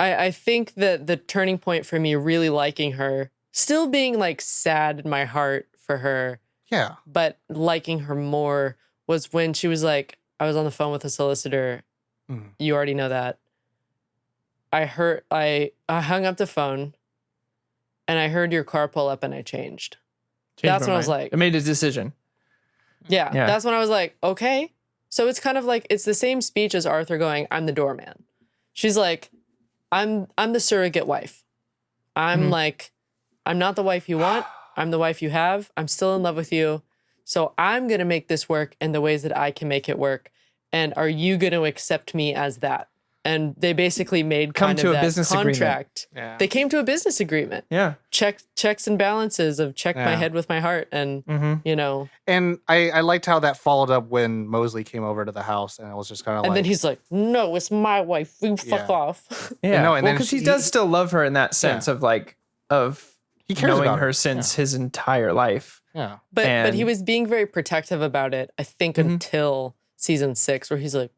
I think that the turning point for me really liking her, still being like sad in my heart for her, Yeah. but liking her more was when she was like, I was on the phone with a solicitor. Mm. You already know that. I hung up the phone and I heard your car pull up and I changed. That's when I was like, I made a decision. Yeah, Yeah. that's when I was like, okay. So it's kind of like it's the same speech as Arthur going, "I'm the doorman." She's like, I'm the surrogate wife. I'm Mhm. like, I'm not the wife you want. I'm the wife you have. I'm still in love with you. So I'm gonna make this work in the ways that I can make it work. And are you gonna accept me as that? And they basically made Come kind to of a that business agreement. contract. Yeah. They came to a business agreement. Yeah. Checks and balances of check my Yeah. head with my heart, and Mm-hmm. you know. And I liked how that followed up when Mosley came over to the house, and it was just kind of And like, then he's like, "No, it's my wife. You fuck Yeah. off." Yeah. No, and well, then because he he- does still love her in that sense of like of he cares knowing about her since his entire life. Yeah. But he was being very protective about it, I think, until season 6, where he's like,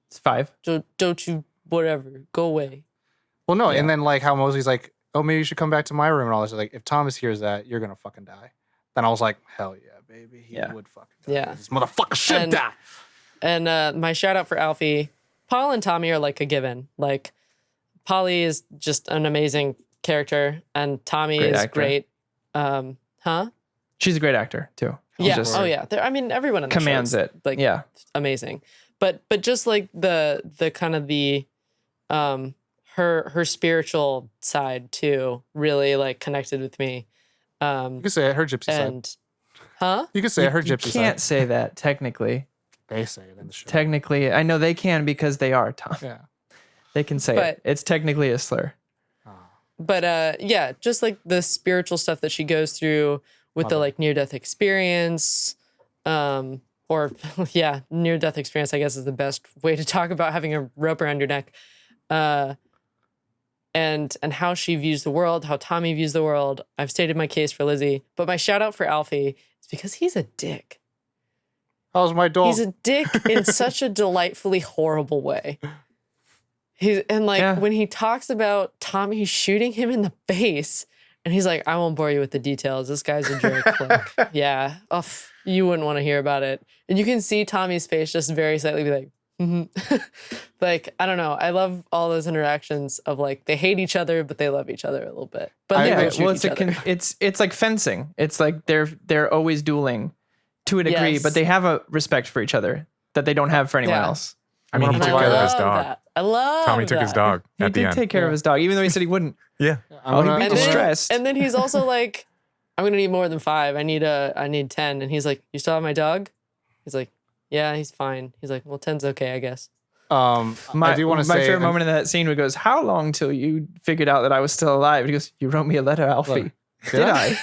it's 5. Don't you, whatever, go away. Well, no, and then like how Mosley's like, oh, maybe you should come back to my room and all this. Like, if Thomas hears that, you're gonna fucking die. Then I was like, hell yeah, baby, he would fucking die. Yeah. This motherfucker should die. And my shout out for Alfie, Paul and Tommy are like a given. Like, Polly is just an amazing character, and Tommy is great. She's a great actor too. Yeah. Oh yeah. I mean, everyone in the commands show is, it. Like, amazing. But just like the kind of the her spiritual side too really like connected with me. You could say it, her gypsy side. You could say it, her gypsy side. You can't say that technically. They say it in the show. Technically, I know they can because they are, Tom. Yeah. They can say it. It's technically a slur. But yeah, just like the spiritual stuff that she goes through with the like near-death experience, or near-death experience, I guess is the best way to talk about having a rope around your neck, and how she views the world, how Tommy views the world. I've stated my case for Lizzie, but my shout out for Alfie is because he's a dick. How's my dog? He's a dick in such a delightfully horrible way. When he talks about Tommy shooting him in the face, and he's like, I won't bore you with the details. This guy's a jerk. Like, yeah, you wouldn't want to hear about it. And you can see Tommy's face just very slightly be like, like, I don't know. I love all those interactions of like, they hate each other, but they love each other a little bit. But it's like fencing. It's like they're always dueling to a degree, but they have a respect for each other that they don't have for anyone else. I mean, he took care of his dog. Tommy took his dog at the end. He did take care of his dog, even though he said he wouldn't. Yeah. He'd be distressed. And then he's also like, I'm going to need more than 5. I need 10. And he's like, you still have my dog? He's like, yeah, he's fine. He's like, well, 10's okay, I guess. I do want to say my favorite moment in that scene where he goes, how long till you figured out that I was still alive? And he goes, you wrote me a letter, Alfie. Did I?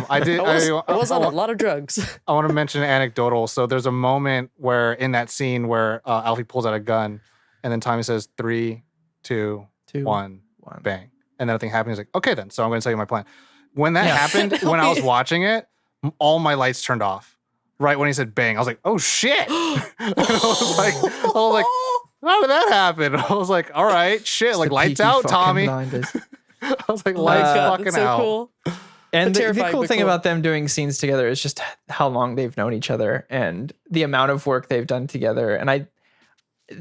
I did. I was on a lot of drugs. I want to mention an anecdotal. So there's a moment where in that scene where Alfie pulls out a gun, and then Tommy says 3, 2, 1, bang, and then nothing happens. He's like, okay, then. So I'm going to tell you my plan. When that happened, when I was watching it, all my lights turned off. Right when he said bang, I was like, oh shit! I was like, how did that happen? I was like, all right, shit, It's like the lights Peaky out, fucking Tommy. Blinders. I was like, lights fucking so out. Cool. And the terrifying, cool but thing cool. about them doing scenes together is just how long they've known each other and the amount of work they've done together. And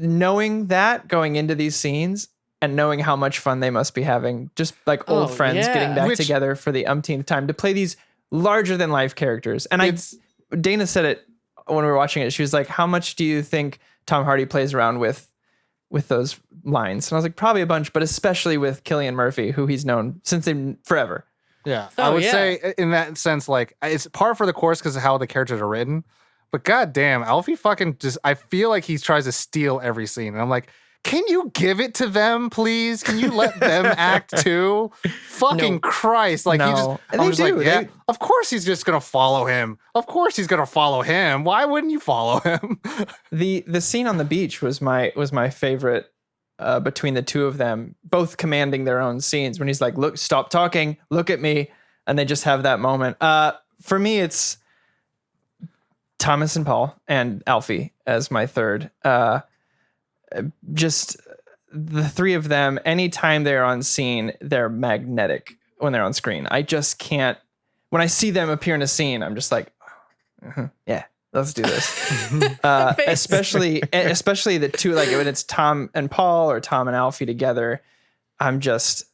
knowing that going into these scenes and knowing how much fun they must be having, just like old friends getting back together for the umpteenth time to play these larger than life characters. And Dana said it when we were watching it. She was like, how much do you think Tom Hardy plays around with those lines? And I was like, probably a bunch, but especially with Cillian Murphy, who he's known since forever. Yeah. I would say in that sense, like, it's par for the course because of how the characters are written. But goddamn, Alfie fucking I feel like he tries to steal every scene. And I'm like, can you give it to them, please? Can you let them act too? Fucking Christ. Like, of course he's just going to follow him. Of course he's going to follow him. Why wouldn't you follow him? The scene on the beach was my favorite between the two of them, both commanding their own scenes when he's like, look, stop talking, look at me. And they just have that moment. For me, it's Thomas and Paul and Alfie as my third. Just the three of them, anytime they're on scene, they're magnetic when they're on screen. I just can't, when I see them appear in a scene, I'm just like, yeah, let's do this. Especially the two, like when it's Tom and Paul or Tom and Alfie together, I'm just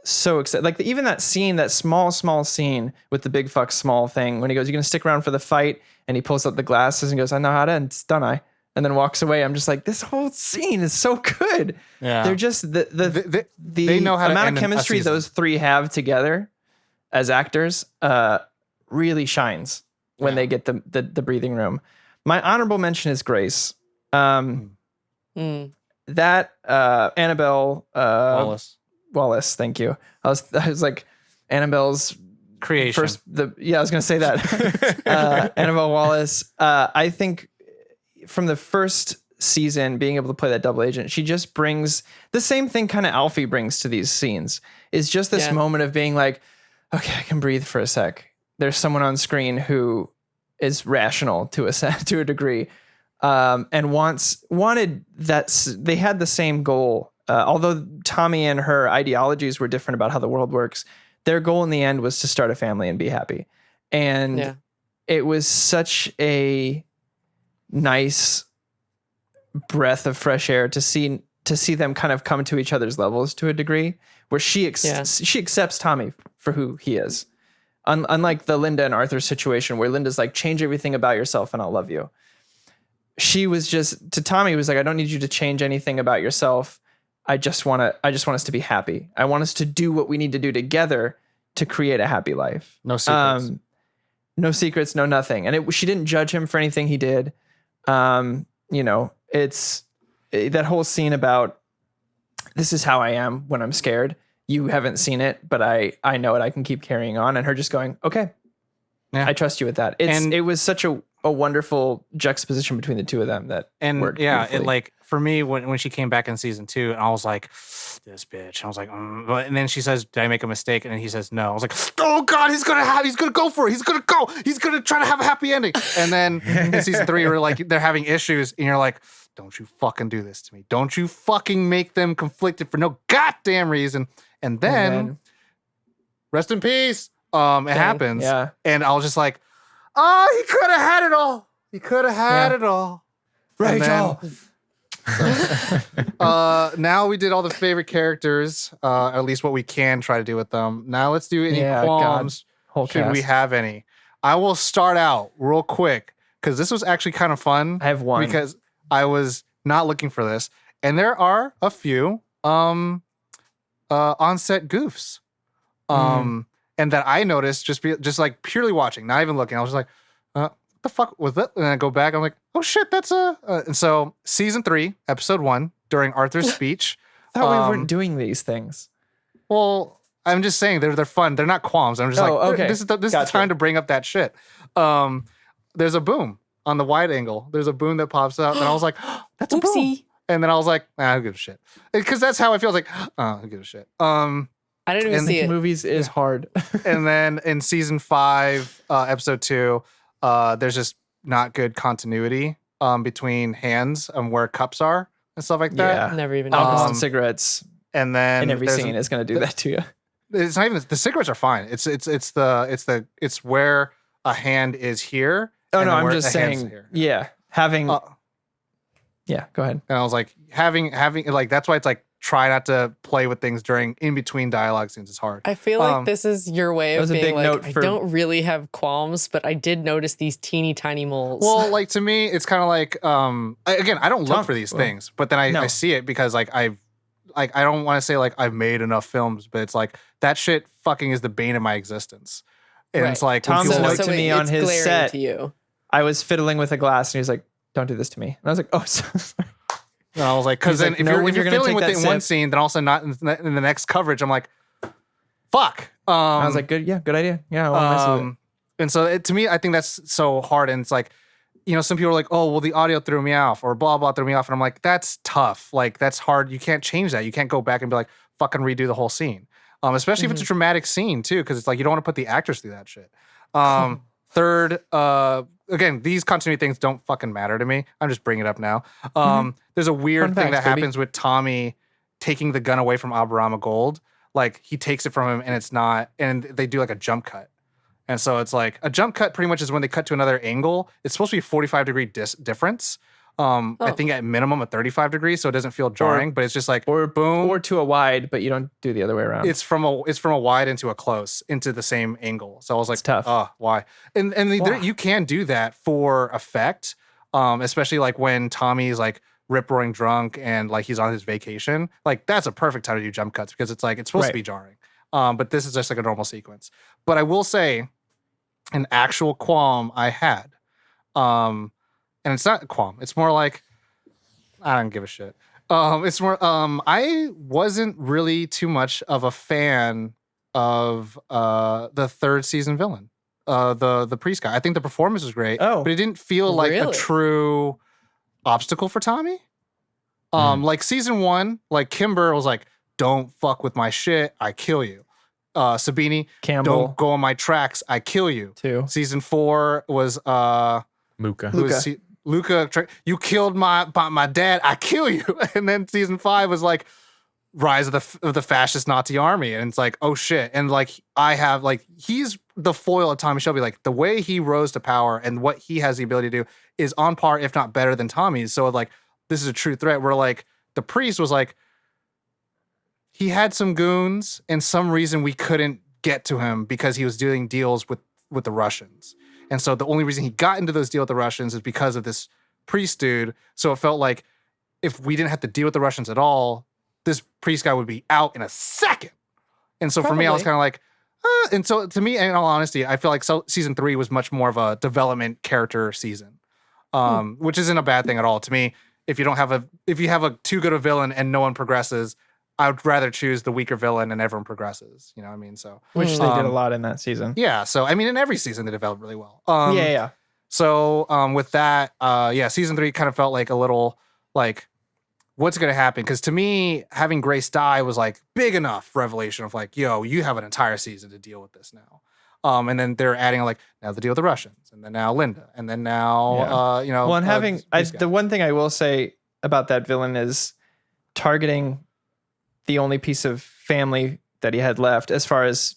so excited. Like even that scene, that small scene with the big fuck small thing, when he goes, you gonna stick around for the fight? And he pulls up the glasses and goes, I know how to end, don't I? And then walks away. I'm just like, this whole scene is so good. Yeah. They're just they know how amount of chemistry those three have together as actors really shines when they get the breathing room. My honorable mention is Grace. That Annabelle Wallace, thank you. I was like Annabelle's creation. I was gonna say that. Annabelle Wallace. I think from the first season, being able to play that double agent, she just brings the same thing kind of Alfie brings to these scenes, is just this moment of being like, okay, I can breathe for a sec. There's someone on screen who is rational to a degree, and wanted that. They had the same goal. Although Tommy and her ideologies were different about how the world works, their goal in the end was to start a family and be happy. And it was such a nice breath of fresh air to see them kind of come to each other's levels to a degree, where she accepts Tommy for who he is. Unlike the Linda and Arthur situation, where Linda's like, change everything about yourself and I'll love you. She was just, to Tommy, was like, I don't need you to change anything about yourself. I just want us to be happy. I want us to do what we need to do together to create a happy life. No secrets. No secrets, no nothing. And she didn't judge him for anything he did. It's that whole scene about, this is how I am when I'm scared. You haven't seen it, but I know it. I can keep carrying on. And her just going, okay, I trust you with that. It was such a wonderful juxtaposition between the two of them that worked beautifully. It like, for me, when she came back in season 2, and I was like, this bitch. I was like, and then she says, did I make a mistake? And then he says, no. I was like, oh God, he's gonna go for it. He's gonna try to have a happy ending. And then in season 3, we're like, they're having issues, and you're like, don't you fucking do this to me. Don't you fucking make them conflicted for no goddamn reason. And then, rest in peace. It happens. Yeah. And I was just like, oh, he could have had it all. He could have had it all. Rachel. Now we did all the favorite characters, at least what we can try to do with them. Now let's do any qualms. Should we have any? I will start out real quick, because this was actually kind of fun. I have one. Because I was not looking for this. And there are a few on-set goofs. And that I noticed just like purely watching, not even looking. I was just like, what the fuck was that? And I go back, I'm like, oh shit, that's and so season 3, episode 1, during Arthur's speech. I thought we weren't doing these things. Well, I'm just saying they're fun. They're not qualms. I'm just okay. This is the time to bring up that shit. There's a boom on the wide angle. There's a boom that pops up, and I was like, that's a boom. And then I was like, who gives a shit? Because that's how I feel. I was like, who gives a shit? I didn't even see it. Movies is hard. And then in season 5, episode 2, there's just not good continuity between hands and where cups are and stuff like that. Yeah. Never even alcohol noticed. and cigarettes. And then in every scene is going to do that to you. It's not even the cigarettes are fine. It's where a hand is here. Oh no, I'm just saying. Yeah, having. Yeah, go ahead. And I was like, having like, that's why it's like, try not to play with things in between dialogue scenes. It's hard. I feel like this is your way of being like, I don't really have qualms, but I did notice these teeny tiny moles. Well, like to me, it's kind of like, again, I don't look for these things, but then I see it because like I don't want to say like I've made enough films, but it's like that shit fucking is the bane of my existence. And it's like, Tom's note to me on his set, to you. I was fiddling with a glass and he was like, don't do this to me. And I was like, oh, sorry. And I was like, because then if you're feeling with it in one scene, then also not in the next coverage, I'm like, fuck. I was like, good idea. Yeah, I won't mess with it. And so to me, I think that's so hard. And it's like, some people are like, oh, well, the audio threw me off or blah, blah, threw me off. And I'm like, that's tough. Like, that's hard. You can't change that. You can't go back and be like, fucking redo the whole scene. Especially if it's a dramatic scene too, because it's like, you don't want to put the actors through that shit. Third, again, these continuity things don't fucking matter to me. I'm just bringing it up now. There's a weird thing that happens with Tommy taking the gun away from Aberama Gold. Like, he takes it from him and it's not, and they do like a jump cut. And so it's like, a jump cut pretty much is when they cut to another angle. It's supposed to be a 45-degree difference. I think at minimum a 35 degrees, so it doesn't feel jarring, but it's just like, or boom. Or to a wide, but you don't do the other way around. It's from a wide into a close, into the same angle. So I was like, it's tough. Oh, why? And you can do that for effect, especially like when Tommy's like rip-roaring drunk and like he's on his vacation. Like, that's a perfect time to do jump cuts because it's like, it's supposed to be jarring. But this is just like a normal sequence. But I will say, an actual qualm I had, and it's not a qualm. It's more like, I don't give a shit. It's more, I wasn't really too much of a fan of the third season villain, the priest guy. I think the performance was great, but it didn't feel like a true obstacle for Tommy. Like season 1, like Kimber was like, don't fuck with my shit, I kill you. Sabini, Campbell. don't go on my tracks, I kill you. 2. Season 4 was Luca, you killed my dad, I kill you. And then season 5 was like rise of the fascist Nazi army, and it's like, oh shit. And like I have like he's the foil of Tommy Shelby. Like the way he rose to power and what he has the ability to do is on par, if not better than Tommy's. So like this is a true threat where like the priest was like, he had some goons and some reason we couldn't get to him because he was doing deals with the Russians. And so the only reason he got into those deals with the Russians is because of this priest dude. So it felt like if we didn't have to deal with the Russians at all, this priest guy would be out in a second. And so for me, I was kind of like, and so to me, in all honesty, I feel like season 3 was much more of a development character season, which isn't a bad thing at all. To me, if you have a too good a villain and no one progresses, I would rather choose the weaker villain and everyone progresses. You know what I mean? So which they did a lot in that season. Yeah. So I mean, in every season they developed really well. Yeah. So with that, season 3 kind of felt like a little like, what's going to happen? Because to me, having Grace die was like big enough revelation of like, yo, you have an entire season to deal with this now. And then they're adding like now the deal with the Russians, and then now Linda, and then now Well, and having the one thing I will say about that villain is targeting the only piece of family that he had left, as far as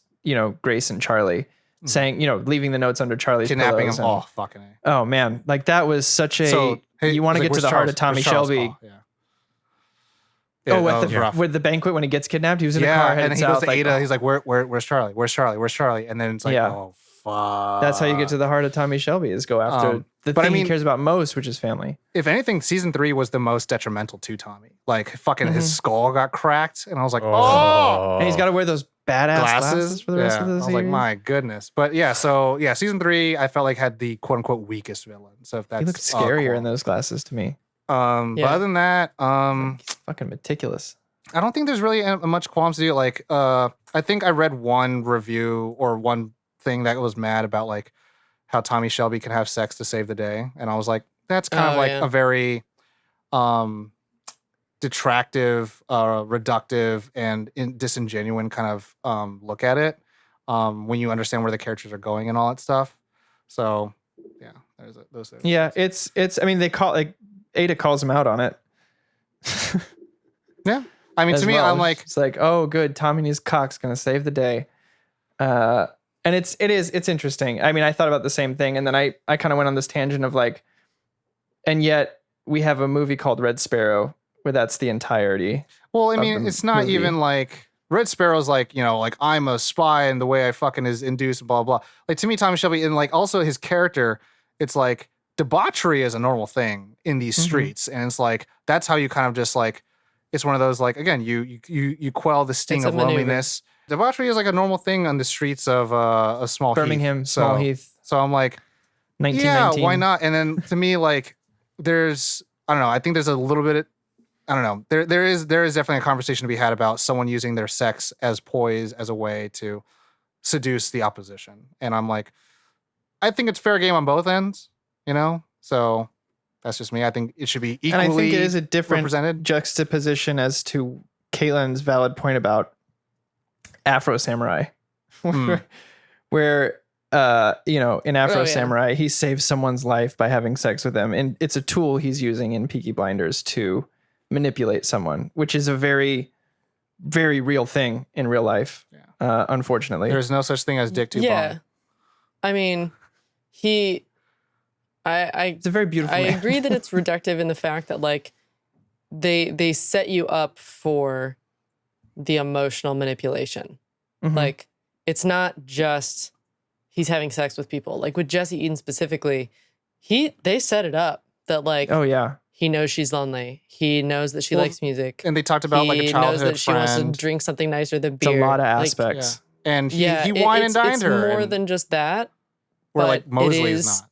Grace and Charlie, saying leaving the notes under Charlie's kidnapping pillows him. Oh fucking A. Oh man, like that was such a. So, hey, you want to get to the heart of Tommy Shelby. With the banquet when he gets kidnapped, he was in a car headed and he south. goes to Ada. He's like, where's Charlie? Where's Charlie? Where's Charlie? And then it's like, oh fuck. That's how you get to the heart of Tommy Shelby, is go after the thing he cares about most, which is family. If anything, season 3 was the most detrimental to Tommy. Like fucking his skull got cracked, and I was like, oh. And he's got to wear those badass glasses for the rest of the series. I was like, my goodness. But season 3 I felt like had the quote unquote weakest villain. So if that's he looked scarier in those glasses to me. But other than that, he's fucking meticulous. I don't think there's really much qualms to do. Like, I think I read one review or one thing that was mad about like how Tommy Shelby can have sex to save the day, and I was like, that's kind of like a very detractive, reductive, and disingenuine kind of look at it when you understand where the characters are going and all that stuff. So yeah, there's those things. Yeah, it's. I mean, they call Ada calls him out on it. Yeah. I mean, to me, I'm like, it's like, oh, good, Tommy and his cock's gonna save the day, and it's interesting. I mean, I thought about the same thing, and then I kind of went on this tangent of like, and yet we have a movie called Red Sparrow where that's the entirety. Well, I mean, it's not even like Red Sparrow's like, like I'm a spy and the way I fucking is induced, blah blah. Like to me, Tommy Shelby, and like also his character, it's like debauchery is a normal thing in these streets, and it's like that's how you kind of just like. It's one of those, like, again, you quell the sting of loneliness. Debauchery is like a normal thing on the streets of a small Birmingham, Small Heath. So I'm like, 1919. Yeah, why not? And then to me, like, there's, I don't know, I think there's a little bit, I don't know, there is definitely a conversation to be had about someone using their sex as poise as a way to seduce the opposition. And I'm like, I think it's fair game on both ends, So that's just me. I think it should be equally represented. And I think it is a different juxtaposition as to Caitlin's valid point about Afro Samurai, where in Afro Samurai, he saves someone's life by having sex with them, and it's a tool he's using in Peaky Blinders to manipulate someone, which is a very, very real thing in real life. Yeah. Unfortunately, there's no such thing as dick too bomb. I mean, it's a very beautiful man. I agree that it's reductive in the fact that like they set you up for the emotional manipulation. Mm-hmm. Like it's not just he's having sex with people. Like with Jesse Eden specifically, they set it up that like he knows she's lonely. He knows that she likes music. And they talked about like a childhood knows that friend. She wants to drink something nicer than beer. It's a lot of aspects. And he wine and dined her. It's more than just that. Where like Mosley is not.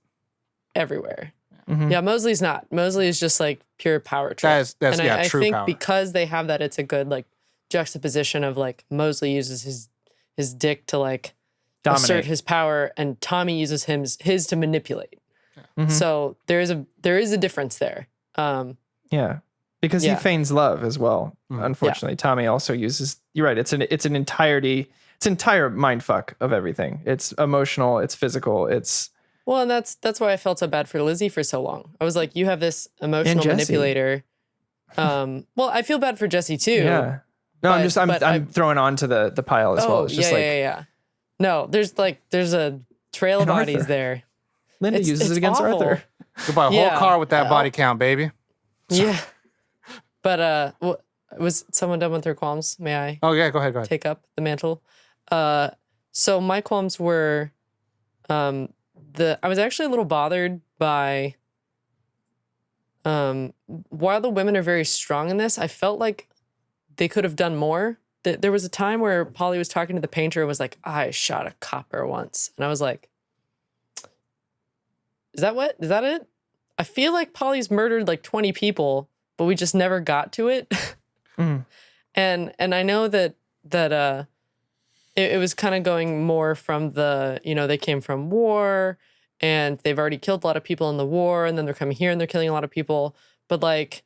Everywhere. Yeah, Mosley's not. Mosley is just like pure power trip. That's I true think power. Because they have that, it's a good like juxtaposition of like Mosley uses his dick to like assert his power, and Tommy uses his to manipulate. Yeah. Mm-hmm. So there is a difference there. Yeah. Because he feigns love as well. Unfortunately, Tommy also uses. You're right. It's an entire mind fuck of everything. It's emotional. It's physical. It's and that's why I felt so bad for Lizzie for so long. I was like, you have this emotional manipulator. Well, I feel bad for Jesse too. Yeah. No, I'm throwing onto the pile as well. It's just yeah. No, there's a trail of bodies there. Linda uses it against awful. Arthur. Could buy a whole car with that body count, baby. Yeah. But was someone done with their qualms? May I? Oh yeah, go ahead. Take up the mantle. So my qualms were, I was actually a little bothered by, while the women are very strong in this, I felt like they could have done more. There was a time where Polly was talking to the painter and was like, I shot a copper once. And I was like, is that it? I feel like Polly's murdered like 20 people, but we just never got to it. And I know that it was kind of going more from they came from war and they've already killed a lot of people in the war, and then they're coming here and they're killing a lot of people. But like,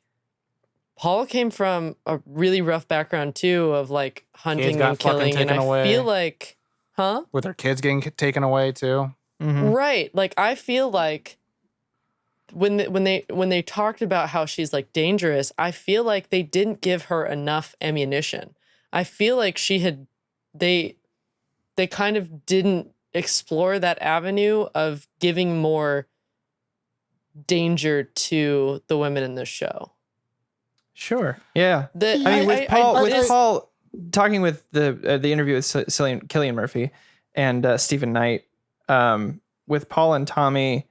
Paul came from a really rough background too, of like hunting and killing, and I feel like, with their kids getting taken away too. Right. Like, I feel like when they talked about how she's like dangerous, I feel like they didn't give her enough ammunition. I feel like they kind of didn't explore that avenue of giving more danger to the women in this show. Sure. Yeah. With Paul talking with the interview with Cillian Murphy and Stephen Knight, with Paul and Tommy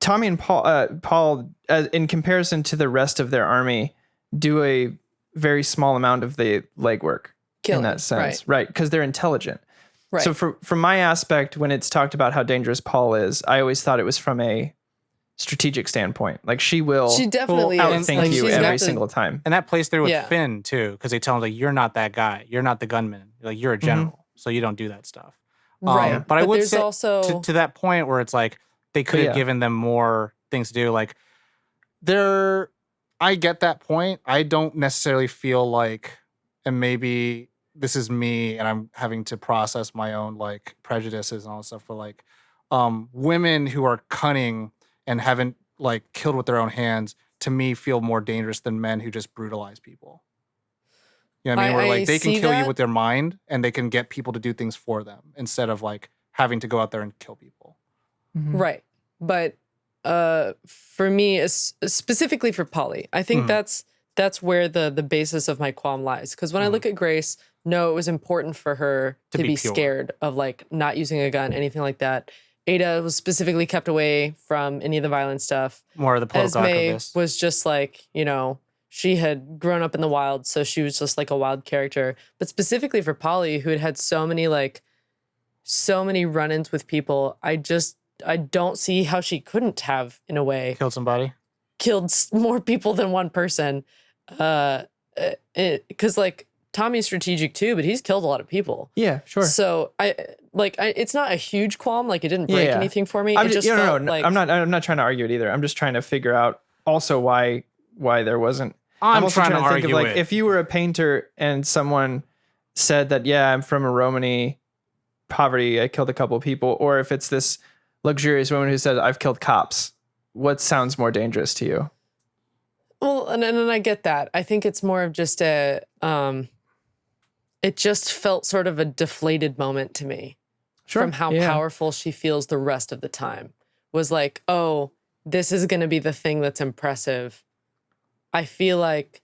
and Paul, in comparison to the rest of their army, do a very small amount of the legwork in that sense, right? Because they're intelligent. Right. So from my aspect, when it's talked about how dangerous Paul is, I always thought it was from a strategic standpoint. Like she definitely outthink you every single time. And that plays through with Finn too, because they tell him like, you're not that guy, you're not the gunman, like you're a general, so you don't do that stuff. Right. But I would say also to that point where it's like they could have given them more things to do. Like I get that point. I don't necessarily feel like, and maybe this is me and I'm having to process my own like prejudices and all that stuff, for like women who are cunning and haven't like killed with their own hands, to me feel more dangerous than men who just brutalize people. You know what I mean? Where like they can kill you with their mind and they can get people to do things for them instead of like having to go out there and kill people. Right. But for me, specifically for Polly, I think that's where the basis of my qualm lies. Because when I look at Grace, no, it was important for her to be scared of like not using a gun, anything like that. Ada was specifically kept away from any of the violent stuff. More of the political activist. Was just like, she had grown up in the wild, so she was just like a wild character. But specifically for Polly, who had had so many run-ins with people, I don't see how she couldn't have, in a way, killed somebody, killed more people than one person. Because like Tommy's strategic too, but he's killed a lot of people. Yeah, sure. So it's not a huge qualm. Like it didn't break anything for me. I'm not trying to argue it either. I'm just trying to figure out also why there wasn't. I'm also trying to think of like if you were a painter and someone said that, I'm from a Romany poverty, I killed a couple of people, or if it's this luxurious woman who said I've killed cops, what sounds more dangerous to you? Well, and I get that. I think it's more of just it just felt sort of a deflated moment to me. Sure. From how powerful she feels the rest of the time. Was like, oh, this is going to be the thing that's impressive. I feel like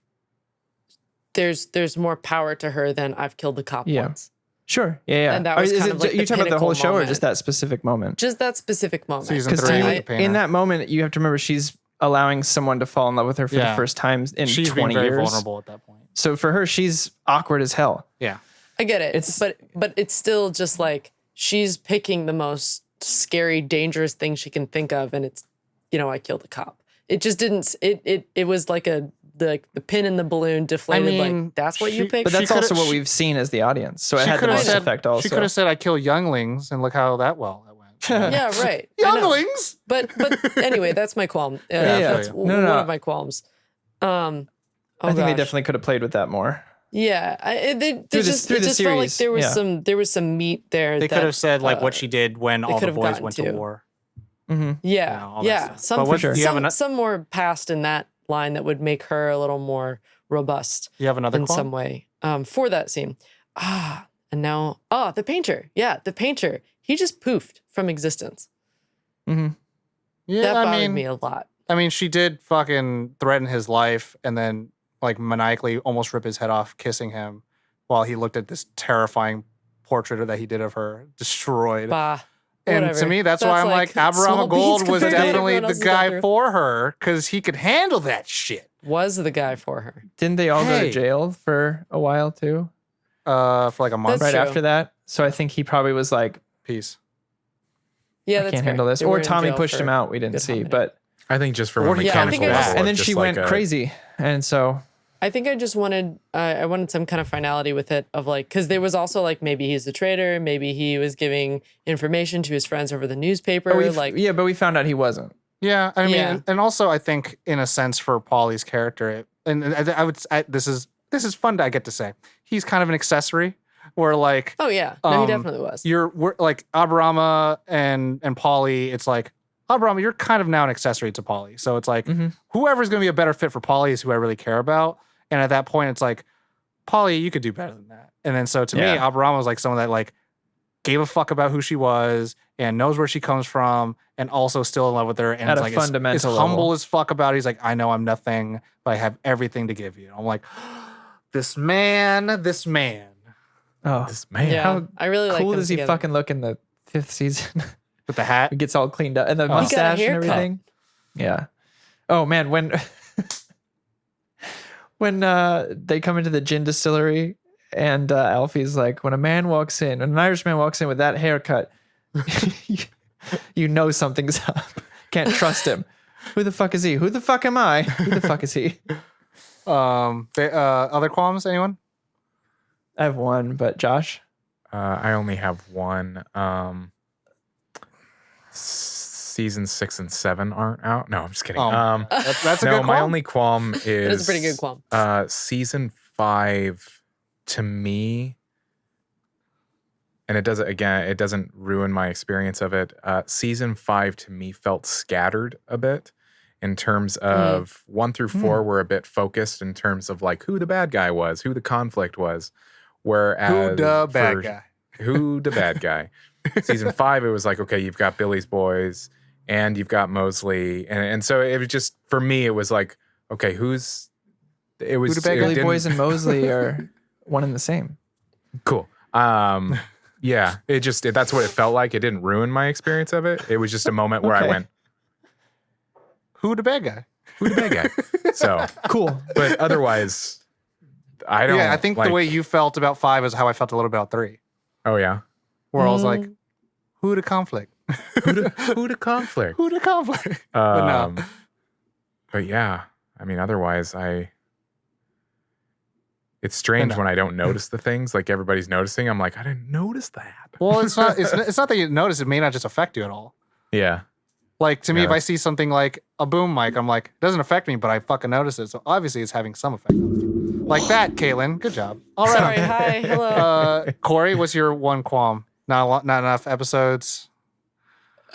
there's more power to her than I've killed the cop once. Sure. Yeah. And that was kind of like you're talking about the whole show or just that specific moment? Just that specific moment. Season 3 in that moment, you have to remember she's allowing someone to fall in love with her for the first time in 20 years. She's being very vulnerable at that point. So for her, she's awkward as hell. Yeah. I get it. But it's still just like she's picking the most scary, dangerous thing she can think of, and it's, I killed a cop. It just didn't. It was like the pin in the balloon deflated. Like that's what you picked. But that's also what we've seen as the audience. So it had the most effect. Also, she could have said, "I kill younglings," and look how that went. Yeah, right. I know. Younglings. But anyway, that's my qualm. Yeah. That's No, one no. of my qualms. I think they definitely could have played with that more. Yeah, it just felt like series, there was some meat there. They could have said like what she did when all the could have boys gotten went to. to war. Mm-hmm. Yeah, all that yeah. stuff. Some But what- for do you have some more past in that line that would make her a little more robust You have another in qualm? some way for that scene. And now the painter. Yeah, the painter. He just poofed from existence. Mm-hmm. Yeah, That bothered me a lot. I mean, she did fucking threaten his life and then like maniacally almost rip his head off kissing him while he looked at this terrifying portrait that he did of her destroyed. Bah. And Whatever. to me, that's why I'm like, Aberama Gold was compared to definitely everyone the else's guy gone for her because he could handle that shit. Was the guy for her. Didn't they all go Hey. to jail for a while too? For like a month. That's Right true. after that. So I think he probably was like, Peace. Yeah, I that's can't fair. handle this. They were Or in Tommy jail pushed for him out. We a didn't good see. minute. But I think just from Or a he- mechanical I think I just- level, and then just she like went crazy. And so I think I just wanted I wanted some kind of finality with it of like because there was also like maybe he's a traitor, maybe he was giving information to his friends over the newspaper. but we found out he wasn't. Yeah, I mean, Yeah. and also I think in a sense for Paulie's character, this is fun that I get to say. He's kind of an accessory, where like oh yeah, no, he definitely was. we're like Aberama and Paulie. It's like Aberama, you're kind of now an accessory to Paulie. So it's like whoever's going to be a better fit for Paulie is who I really care about. And at that point, it's like Paulie, you could do better than that. And then so to me, Yeah. Aberama was like someone that like gave a fuck about who she was and knows where she comes from and also still in love with her. And At it's a like fundamental it's level. humble as fuck about it. He's like, I know I'm nothing, but I have everything to give you. I'm like, this man. Oh, this man. Yeah, how I really like cool them does he together. fucking look in the 5th season? With the hat. He gets all cleaned up and the got a mustache and haircut. everything. Yeah. Oh man, when when they come into the gin distillery and Alfie's like, when an Irishman walks in with that haircut, you know something's up. Can't trust him. Who the fuck is he? Who the fuck am I? Who the fuck is he? Other qualms, anyone? I have one, but Josh. I only have one. Season 6 and 7 aren't out. No, I'm just kidding. Oh. That's a no, good my qualm. only qualm is It is a pretty good qualm. Season 5 to me, and it doesn't ruin my experience of it. Season 5 to me felt scattered a bit in terms of 1 through 4 were a bit focused in terms of like who the bad guy was, who the conflict was. Whereas Who the bad guy? Who the bad guy. Season 5, it was like, okay, you've got Billy's boys and you've got Mosley. And so it was just, for me, it was like, okay, Billy Boys and Mosley are one and the same. Cool. Yeah, that's what it felt like. It didn't ruin my experience of it. It was just a moment where I Okay. went, Who the bad guy? who the bad guy? So, Cool. but otherwise, I don't. Yeah, I think like, the way you felt about 5 is how I felt a little about 3. Oh, yeah. Where I was like, who the conflict? Who the conflict? Who the conflict? But no. But yeah, I mean, otherwise, it's strange no. when I don't notice the things like everybody's noticing. I'm like, I didn't notice that. Well, it's not that you notice. It may not just affect you at all. Yeah. Like to me, Yeah. if I see something like a boom mic, I'm like, it doesn't affect me, but I fucking notice it. So obviously it's having some effect on me. Like that, Caitlin. Good job. All right. Sorry, hi, hello. Corey, what's your one qualm? Not enough episodes.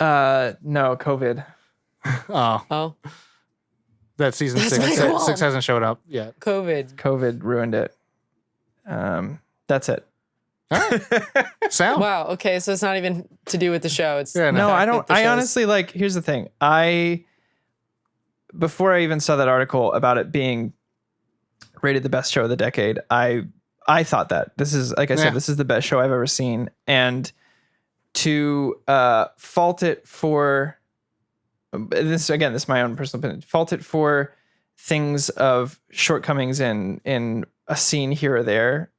No, COVID. Oh, that season That's 6 my qualm. 6 hasn't showed up yet. COVID ruined it. That's it. Sound. Wow. Okay, so it's not even to do with the show. It's Yeah, the No, fact I that don't. the I show's- honestly like. Here's the thing. Before I even saw that article about it being rated the best show of the decade, I thought that this is, like I said, Yeah. this is the best show I've ever seen, and to fault it for this again, this is my own personal opinion. Fault it for things of shortcomings in a scene here or there,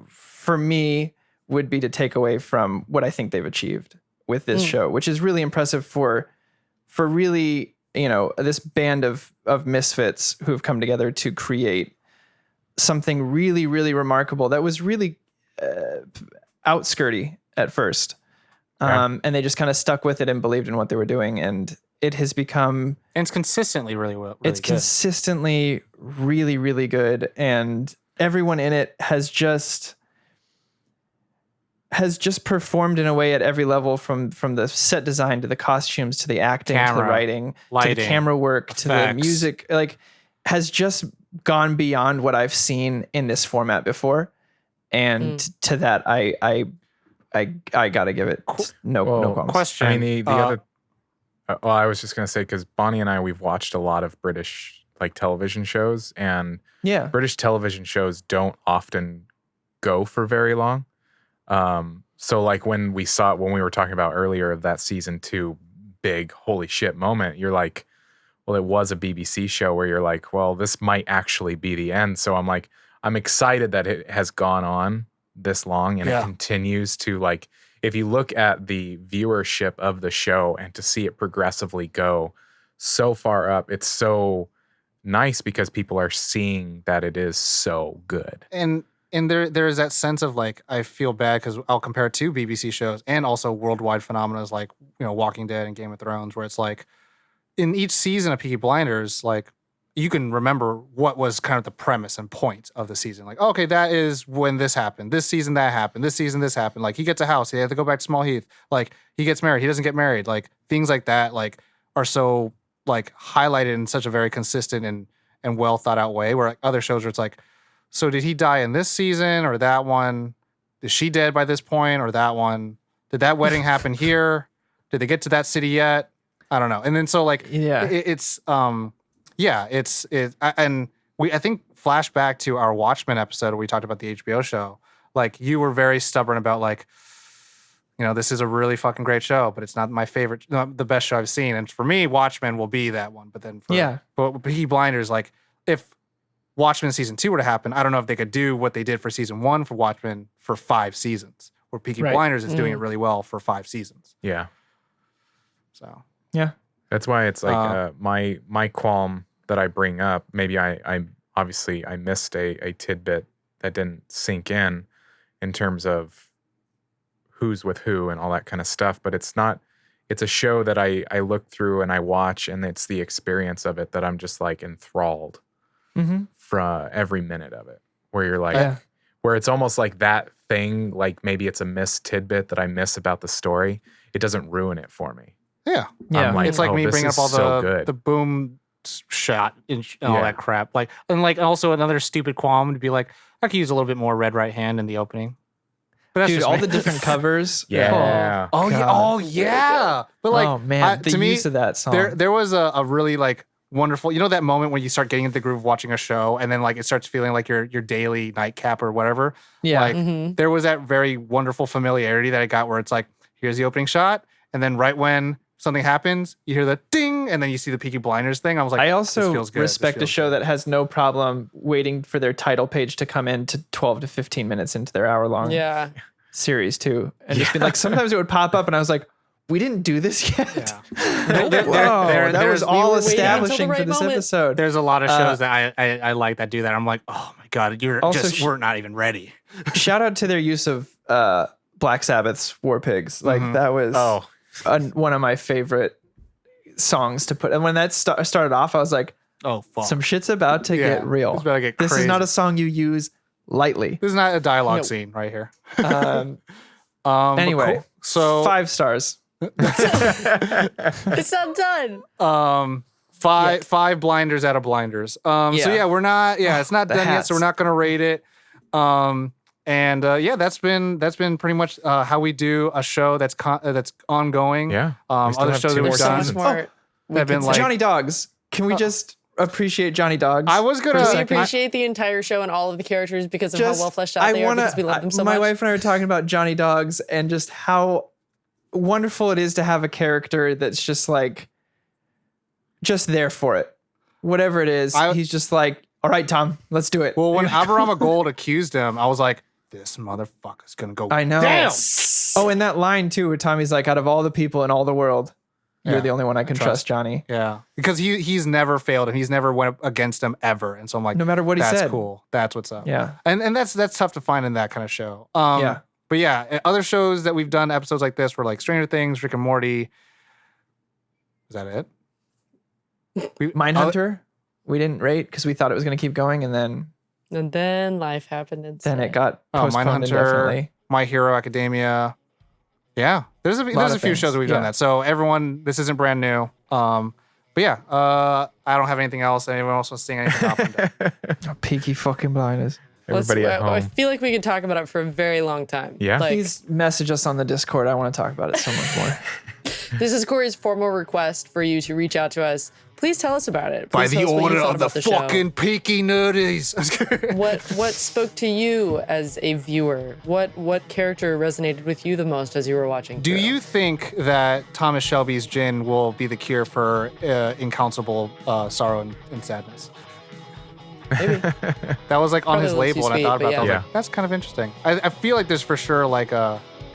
for me, would be to take away from what I think they've achieved with this show, which is really impressive for really, this band of misfits who have come together to create something really, really remarkable that was really outskirty at first. And they just kind of stuck with it and believed in what they were doing. And it has become... And it's consistently really it's good. Consistently really, really good. And everyone in it has just performed in a way at every level, from the set design to the costumes to the acting to the writing lighting, to the camera work effects, to the music, like has just gone beyond what I've seen in this format before. And to that, I gotta give it no qualms. Question. I mean, the other. Well, I was just gonna say, because Bonnie and I, we've watched a lot of British like television shows, and British television shows don't often go for very long. So like when we were talking about earlier of that season 2 big holy shit moment, you're like, well, it was a BBC show where you're like, well, this might actually be the end. So I'm like, I'm excited that it has gone on this long and it continues to, like, if you look at the viewership of the show and to see it progressively go so far up, it's so nice because people are seeing that it is so good. And there is that sense of like, I feel bad because I'll compare it to BBC shows and also worldwide phenomena like, Walking Dead and Game of Thrones, where it's like in each season of Peaky Blinders, like you can remember what was kind of the premise and point of the season. Like, okay, that is when this happened. This season that happened. This season this happened. Like he gets a house. He has to go back to Small Heath. Like he gets married. He doesn't get married. Like things like that like are so like highlighted in such a very consistent and well thought out way, where like other shows where it's like, so did he die in this season or that one? Is she dead by this point or that one? Did that wedding happen here? Did they get to that city yet? I don't know. And then so like I think flashback to our Watchmen episode where we talked about the HBO show. Like you were very stubborn about like, this is a really fucking great show, but it's not my favorite, not the best show I've seen. And for me, Watchmen will be that one. But then but Peaky Blinders, like if Watchmen season 2 were to happen, I don't know if they could do what they did for season 1 for Watchmen for 5 seasons, where Peaky Blinders is doing it really well for 5 seasons. Yeah. So that's why it's like my qualm that I bring up. Maybe I obviously I missed a tidbit that didn't sink in terms of who's with who and all that kind of stuff. But it's not. It's a show that I look through and I watch, and it's the experience of it that I'm just like enthralled. For every minute of it, where you're like, where it's almost like that thing, like maybe it's a missed tidbit that I miss about the story. It doesn't ruin it for me. Yeah. I'm like, it's like me bringing up all the boom shot and all that crap. Like, and like also another stupid qualm to be like, I could use a little bit more red right hand in the opening. But that's dude, all the different covers. Yeah. Oh yeah. But like, oh man, the use of that song. There was a really like wonderful, that moment when you start getting into the groove of watching a show and then like it starts feeling like your daily nightcap or whatever. Yeah. Like there was that very wonderful familiarity that I got where it's like, here's the opening shot. And then right when something happens, you hear the ding and then you see the Peaky Blinders thing. I was like, I also this feels good. respect a show that has no problem waiting for their title page to come in to 12 to 15 minutes into their hour-long series too. And just be like, sometimes it would pop up and I was like, we didn't do this yet. Yeah. That was all establishing for this episode. There's a lot of shows that I like that do that. I'm like, oh my God, we're not even ready. Shout out to their use of Black Sabbath's War Pigs. Like that was one of my favorite songs to put. And when that started off, I was like, oh, fuck. Some shit's about to get real. It's about to get crazy. This is not a song you use lightly. This is not a dialogue scene right here. Anyway, cool. So 5 stars. It's not done. 5 blinders out of blinders. So we're not. Yeah, it's not done yet. So we're not going to rate it. That's been pretty much how we do a show that's ongoing. Yeah. Other shows that we've done. Have been like Johnny Dogs. Can we just appreciate Johnny Dogs? I was gonna. We appreciate the entire show and all of the characters because of how well fleshed out they are. Because we love them so much. My wife and I were talking about Johnny Dogs and just how wonderful it is to have a character that's just like, just there for it. Whatever it is, he's just like, all right, Tom, let's do it. Well, when Aberama Gold accused him, I was like, this motherfucker's gonna go. I know. Damn. Oh, and that line too, where Tommy's like, out of all the people in all the world, you're the only one I can trust, Johnny. Yeah, because he's never failed and he's never went against him ever, and so I'm like, no matter what he said, that's cool. That's what's up. Yeah, and that's tough to find in that kind of show. But yeah, other shows that we've done episodes like this were like Stranger Things, Rick and Morty. Is that it? Mindhunter, we didn't rate because we thought it was going to keep going, and then life happened instead. then it got postponed Mindhunter, indefinitely. My Hero Academia. Yeah, there's a few shows that we've done that. So everyone, this isn't brand new. But yeah, I don't have anything else. Anyone else wants to sing anything off? Peaky fucking blinders. Everybody at home. I feel like we could talk about it for a very long time. Yeah. Like, Please message us on the Discord. I want to talk about it so much more. this is Corey's formal request for you to reach out to us. Please tell us about it. By Please the tell us what you order thought of the about show. fucking Peaky Nerdies. What spoke to you as a viewer? What character resonated with you the most as you were watching? Do through? you think that Thomas Shelby's gin will be the cure for incountable sorrow and sadness? Maybe. That was like on Probably his a little too label, and I sweet, thought but about that. I was yeah. like, that's kind of interesting. I feel like there's for sure like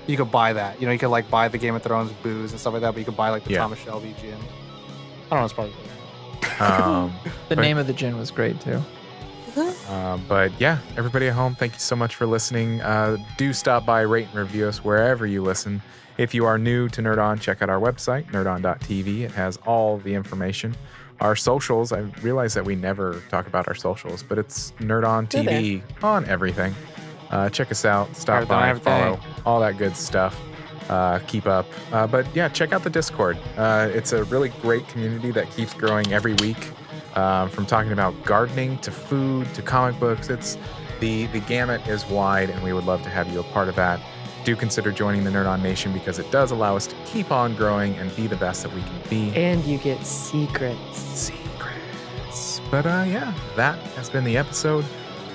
you could buy that. You know, you could like buy the Game of Thrones booze and stuff like that, but you could buy like the Thomas Shelby gin. I don't know, it's probably The name of the gin was great too. But yeah, everybody at home, thank you so much for listening. Do stop by, rate and review us wherever you listen. If you are new to Nerd On, check out our website, nerdon.tv. It has all the information. Our socials, I realize that we never talk about our socials, but it's Nerd On TV on everything. Check us out, stop by, follow, all that good stuff. Keep up. But yeah, check out the Discord. It's a really great community that keeps growing every week. From talking about gardening to food to comic books, it's the gamut is wide, and we would love to have you a part of that. Do consider joining the Nerd On Nation because it does allow us to keep on growing and be the best that we can be. And you get secrets. But yeah, that has been the episode.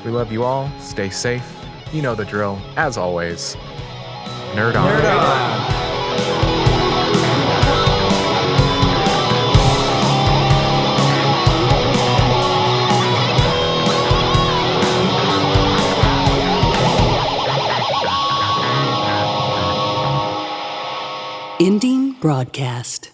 We love you all. Stay safe. You know the drill. As always, Nerd On. Nerd on. Ending broadcast.